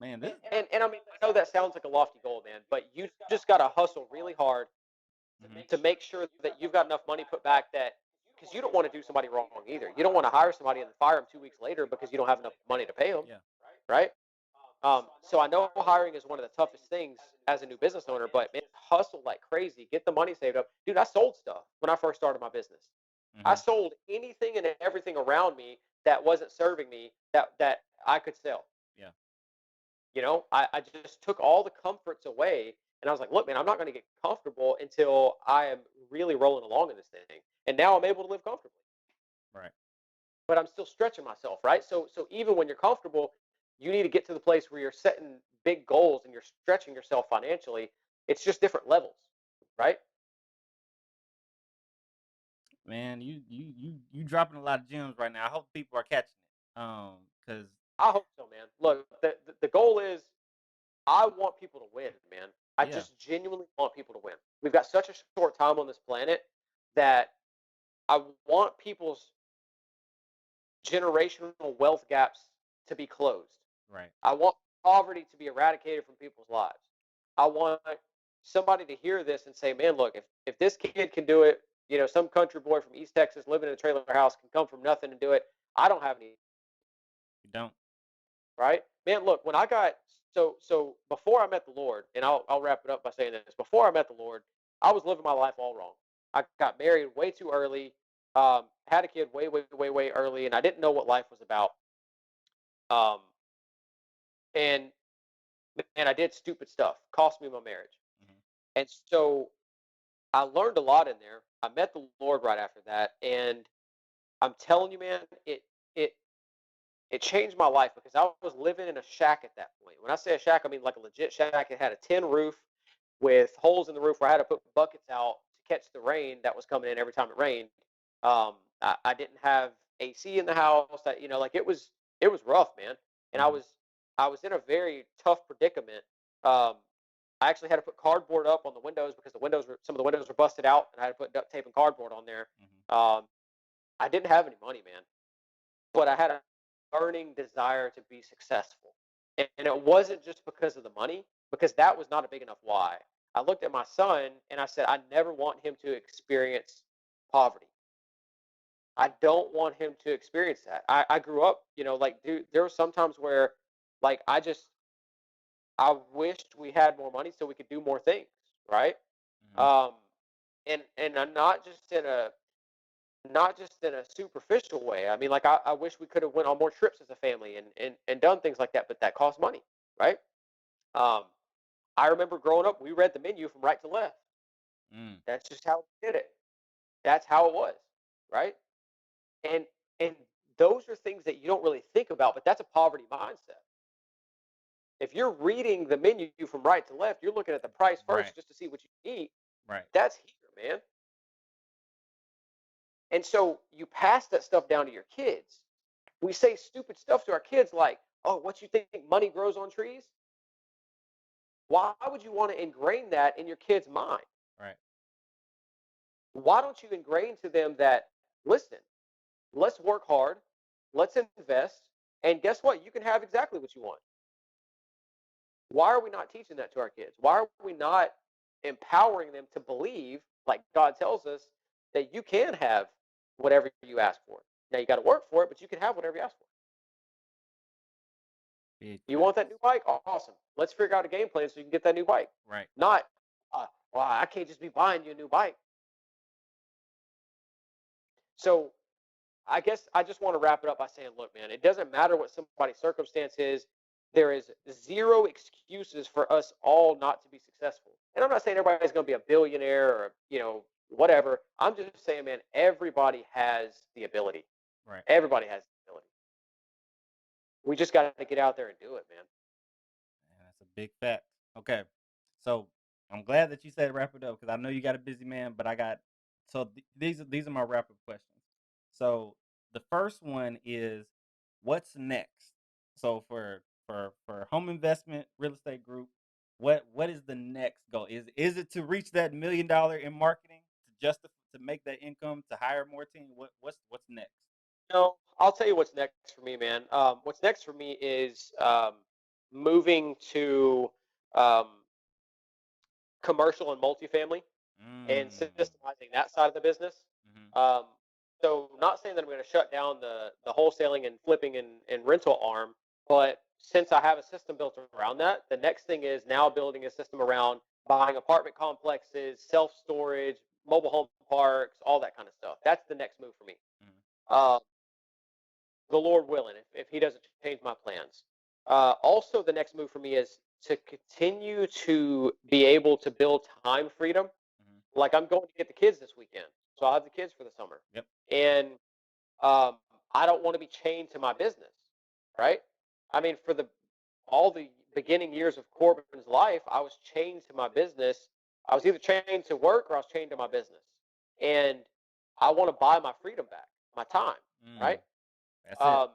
Man, this And I mean, I know that sounds like a lofty goal, man, but you just got to hustle really hard to make sure that you've got enough money put back that, because you don't want to do somebody wrong either. You don't want to hire somebody and then fire them 2 weeks later because you don't have enough money to pay them, yeah. right? So I know hiring is one of the toughest things as a new business owner, but man, hustle like crazy, get the money saved up. Dude, I sold stuff when I first started my business. I sold anything and everything around me that wasn't serving me that I could sell. Yeah. You know, I just took all the comforts away, and I was like, look, man, I'm not going to get comfortable until I am really rolling along in this thing. And now I'm able to live comfortably. Right. But I'm still stretching myself, right? So even when you're comfortable, you need to get to the place where you're setting big goals and you're stretching yourself financially. It's just different levels, right? Man, you dropping a lot of gems right now. I hope people are catching it. Because I hope so, man. Look, the goal is I want people to win, man. I just genuinely want people to win. We've got such a short time on this planet that I want people's generational wealth gaps to be closed. right. I want poverty to be eradicated from people's lives. I want somebody to hear this and say, man, look, if this kid can do it, you know, some country boy from East Texas living in a trailer house can come from nothing and do it. I don't have any. You don't. Right, man. Look, when I got so before I met the Lord, and I'll wrap it up by saying this: before I met the Lord, I was living my life all wrong. I got married way too early, had a kid way early, and I didn't know what life was about. Um, and I did stupid stuff, cost me my marriage. And so I learned a lot in there. I met the Lord right after that, and I'm telling you, man, it it changed my life because I was living in a shack at that point. When I say a shack, I mean like a legit shack. It had a tin roof with holes in the roof where I had to put buckets out to catch the rain that was coming in every time it rained. I didn't have AC in the house. You know, like it was rough, man. And I was in a very tough predicament. Um, I actually had to put cardboard up on the windows because some of the windows were busted out, and I had to put duct tape and cardboard on there. I didn't have any money, man, but I had a burning desire to be successful. And it wasn't just because of the money, because that was not a big enough why. I looked at my son and I said, I never want him to experience poverty. I don't want him to experience that. I grew up, you know, like, dude, there were some times where, like, I wished we had more money so we could do more things, right? Um, and I'm not just in a superficial way. I mean, like I wish we could have went on more trips as a family and done things like that, but that costs money, right? Um, I remember growing up, we read the menu from right to left. That's just how we did it. That's how it was, right? And and those are things that you don't really think about, but that's a poverty mindset. If you're reading the menu from right to left, you're looking at the price first just to see what you eat. Right. That's here, man. And so you pass that stuff down to your kids. We say stupid stuff to our kids like, oh, what you think money grows on trees? Why would you want to ingrain that in your kid's mind? Right. Why don't you ingrain to them that, listen, let's work hard, let's invest, and guess what? You can have exactly what you want. Why are we not teaching that to our kids? Why are we not empowering them to believe, like God tells us, that you can have whatever you ask for? Now you got to work for it, but you can have whatever you ask for. You want that new bike? Awesome. Let's figure out a game plan so you can get that new bike. Right. Not, well, I can't just be buying you a new bike. So I guess I just want to wrap it up by saying, look, man, it doesn't matter what somebody's circumstance is. There is zero excuses for us all not to be successful. And I'm not saying everybody's going to be a billionaire or, you know, whatever. I'm just saying, man, everybody has the ability. Right. Everybody has the ability. We just got to get out there and do it, man. That's a big fact. Okay. So I'm glad that you said wrap it up because I know you got a busy man, but I got these are my wrap up questions. So the first one is what's next? So for home investment real estate group, what is the next goal? Is it to reach that $1 million in marketing to make that income to hire more team? What's next? No, I'll tell you what's next for me, man. What's next for me is moving to um, commercial and multifamily and systemizing that side of the business. Mm-hmm. Um, so, not saying that I'm going to shut down the wholesaling and flipping and rental arm, but since I have a system built around that, the next thing is now building a system around buying apartment complexes, self storage, mobile home parks, all that kind of stuff. That's the next move for me. Uh, the Lord willing, if He doesn't change my plans. Also, the next move for me is to continue to be able to build time freedom. Like I'm going to get the kids this weekend, so I'll have the kids for the summer. Yep. And I don't want to be chained to my business, right? I mean, for all the beginning years of Corbin's life, I was chained to my business. I was either chained to work or I was chained to my business. And I want to buy my freedom back, my time, right? That's it.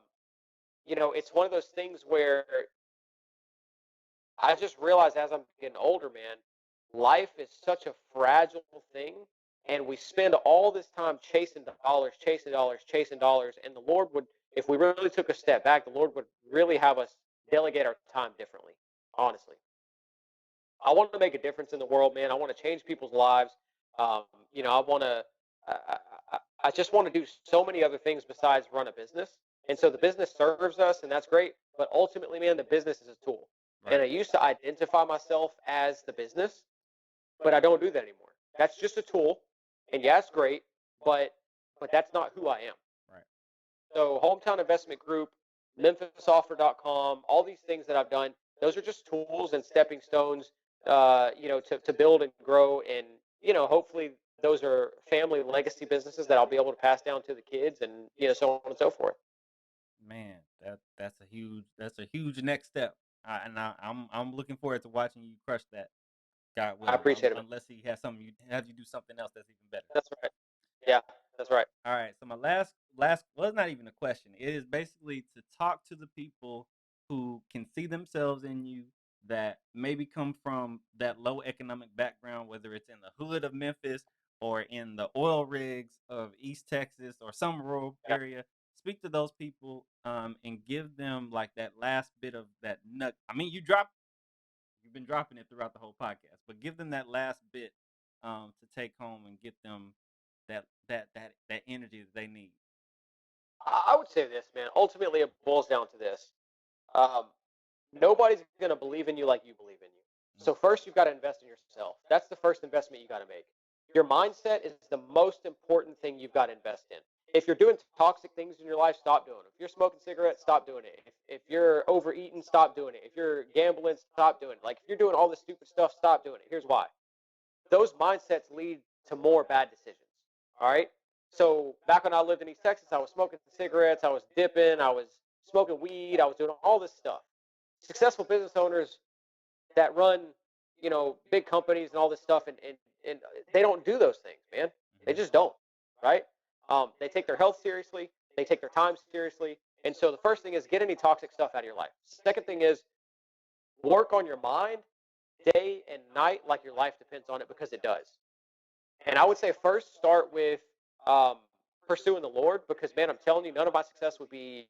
You know, it's one of those things where I just realized as I'm getting older, man, life is such a fragile thing. And we spend all this time chasing dollars, chasing dollars, chasing dollars. And the Lord would, if we really took a step back, the Lord would really have us delegate our time differently, honestly. I want to make a difference in the world, man. I want to change people's lives. You know, I just want to do so many other things besides run a business. And so the business serves us, and that's great. But ultimately, man, the business is a tool. Right. And I used to identify myself as the business, but I don't do that anymore. That's just a tool. And yeah, it's great, but that's not who I am. Right. So HomeTown Investment Group, MemphisOffer.com, all these things that I've done, those are just tools and stepping stones, you know, to build and grow. And, you know, hopefully those are family legacy businesses that I'll be able to pass down to the kids and, you know, so on and so forth. Man, that's a huge next step. I'm looking forward to watching you crush that. God willing. I appreciate it. Unless He has you do something else that's even better. That's right. Yeah, that's right. All right. So my last well, it's not even a question. It is basically to talk to the people who can see themselves in you, that maybe come from that low economic background, whether it's in the hood of Memphis or in the oil rigs of East Texas or some rural area. Speak to those people and give them like that last bit of that nut. I mean, you've been dropping it throughout the whole podcast, but give them that last bit to take home and get them that energy that they need. I would say this, man. Ultimately, it boils down to this. Um, Nobody's going to believe in you like you believe in you. So first, you've got to invest in yourself. That's the first investment you got to make. Your mindset is the most important thing you've got to invest in. If you're doing toxic things in your life, stop doing them. If you're smoking cigarettes, stop doing it. If you're overeating, stop doing it. If you're gambling, stop doing it. Like if you're doing all this stupid stuff, stop doing it. Here's why. Those mindsets lead to more bad decisions. All right. So back when I lived in East Texas, I was smoking cigarettes, I was dipping, I was smoking weed, I was doing all this stuff. Successful business owners that run, you know, big companies and all this stuff, and they don't do those things, man. They just don't, right? They take their health seriously, they take their time seriously, and so the first thing is get any toxic stuff out of your life. Second thing is work on your mind day and night like your life depends on it, because it does. And I would say first start with pursuing the Lord, because man, I'm telling you, none of my success would be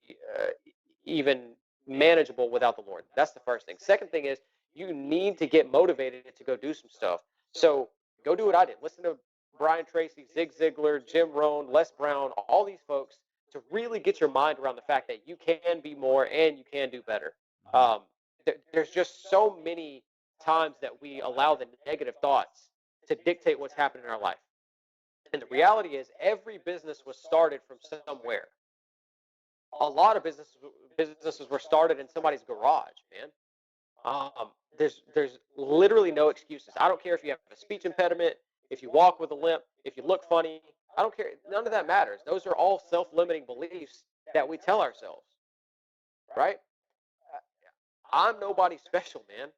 even manageable without the Lord. That's the first thing. Second thing is you need to get motivated to go do some stuff. So go do what I did. Listen to Brian Tracy, Zig Ziglar, Jim Rohn, Les Brown, all these folks, to really get your mind around the fact that you can be more and you can do better. There's just so many times that we allow the negative thoughts to dictate what's happening in our life. And the reality is every business was started from somewhere. A lot of businesses were started in somebody's garage, man. There's literally no excuses. I don't care if you have a speech impediment, if you walk with a limp, if you look funny. I don't care. None of that matters. Those are all self-limiting beliefs that we tell ourselves, right? I'm nobody special, man.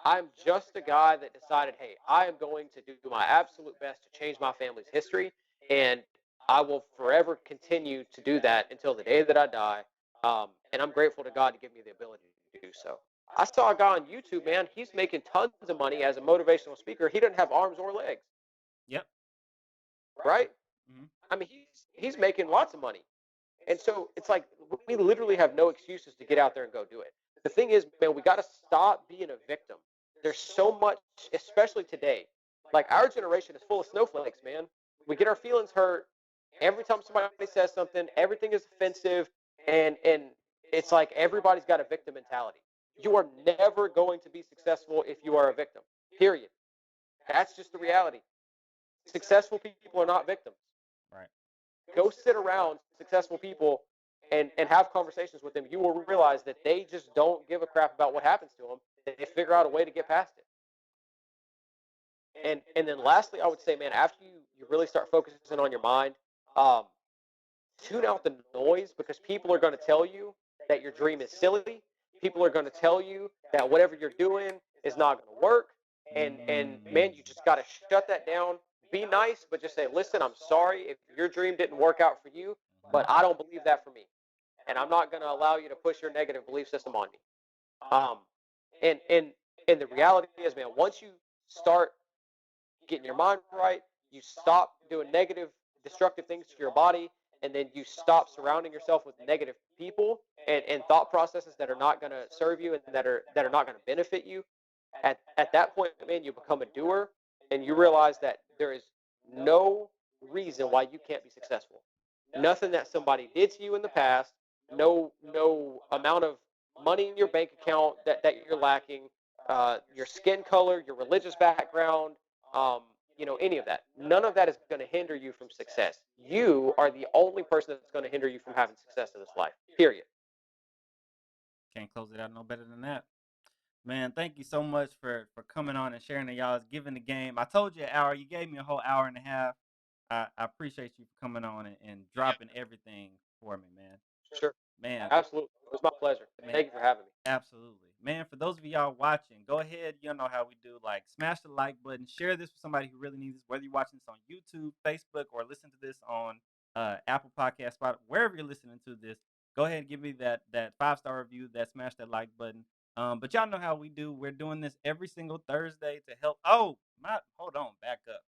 I'm just a guy that decided, hey, I am going to do my absolute best to change my family's history, and I will forever continue to do that until the day that I die. And I'm grateful to God to give me the ability to do so. I saw a guy on YouTube, man. He's making tons of money as a motivational speaker. He doesn't have arms or legs. Yep. right? Mm-hmm. I mean, he's making lots of money. And so it's like we literally have no excuses to get out there and go do it. The thing is, man, we got to stop being a victim. There's so much, especially today. Like our generation is full of snowflakes, man. We get our feelings hurt every time somebody says something. Everything is offensive, and it's like everybody's got a victim mentality. You are never going to be successful if you are a victim. Period. That's just the reality. Successful people are not victims. Right. Go sit around successful people and have conversations with them. You will realize that they just don't give a crap about what happens to them. They figure out a way to get past it. And then lastly, I would say, man, after you really start focusing on your mind, tune out the noise, because people are going to tell you that your dream is silly. People are going to tell you that whatever you're doing is not going to work. And man, you just got to shut that down. Be nice, but just say, listen, I'm sorry if your dream didn't work out for you, but I don't believe that for me. And I'm not going to allow you to push your negative belief system on me. And the reality is, man, once you start getting your mind right, you stop doing negative, destructive things to your body, and then you stop surrounding yourself with negative people and thought processes that are not going to serve you and that are not going to benefit you. At that point, man, you become a doer, and you realize that there is no reason why you can't be successful. Nothing that somebody did to you in the past, no amount of money in your bank account that you're lacking, your skin color, your religious background, any of that. None of that is going to hinder you from success. You are the only person that's going to hinder you from having success in this life. Period. Can't close it out no better than that. Man, thank you so much for coming on and sharing the y'all's giving the game. I told you an hour. You gave me a whole hour and a half. I appreciate you for coming on and dropping everything for me, man. Sure. Man, Absolutely. It was my pleasure. Man. Thank you for having me. Absolutely. Man, for those of y'all watching, go ahead. You know how we do. Like, smash the like button. Share this with somebody who really needs this, whether you're watching this on YouTube, Facebook, or listen to this on Apple Podcast, Spot, wherever you're listening to this. Go ahead and give me that 5-star review, smash that like button. But y'all know how we do. We're doing this every single Thursday to help. Hold on, back up.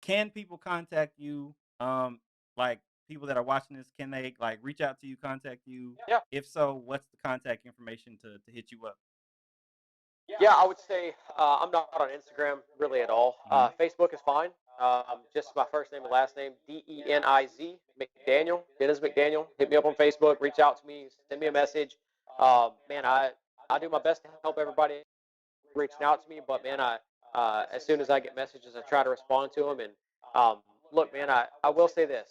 Can people contact you? Like, people that are watching this, can they like reach out to you, contact you? Yeah. If so, what's the contact information to hit you up? Yeah, I would say I'm not on Instagram really at all. Facebook is fine. Just my first name and last name, Deniz McDaniel, Deniz McDaniel. Hit me up on Facebook, reach out to me, send me a message. Man, I do my best to help everybody reaching out to me, but man, as soon as I get messages, I try to respond to them. And look, man, I will say this.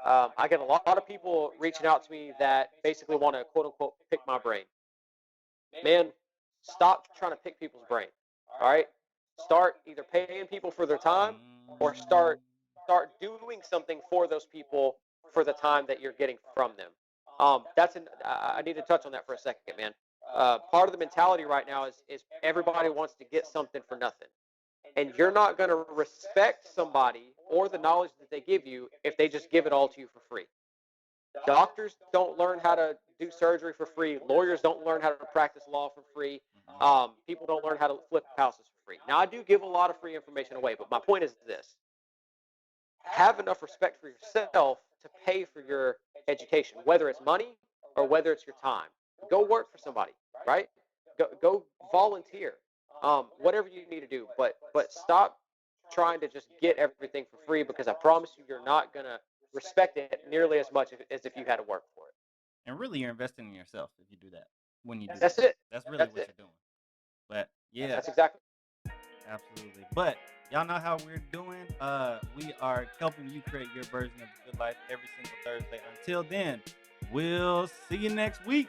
I get a lot of people reaching out to me that basically want to quote unquote pick my brain. Man, stop trying to pick people's brain. All right, start either paying people for their time or start doing something for those people for the time that you're getting from them. I need to touch on that for a second, man. Part of the mentality right now is everybody wants to get something for nothing, and you're not going to respect somebody or the knowledge that they give you if they just give it all to you for free. Doctors don't learn how to do surgery for free. Lawyers don't learn how to practice law for free. People don't learn how to flip houses for free. Now, I do give a lot of free information away, but my point is this. Have enough respect for yourself to pay for your education, whether it's money or whether it's your time. Go work for somebody, right? Go volunteer, whatever you need to do. But stop trying to just get everything for free, because I promise you, you're not going to respect it nearly as much as if you had to work for it. And really, you're investing in yourself if you do that. When you do that's that. it. That's really what you're doing. But yeah, that's exactly. Absolutely. But y'all know how we're doing. We are helping you create your version of a good life every single Thursday. Until then, we'll see you next week.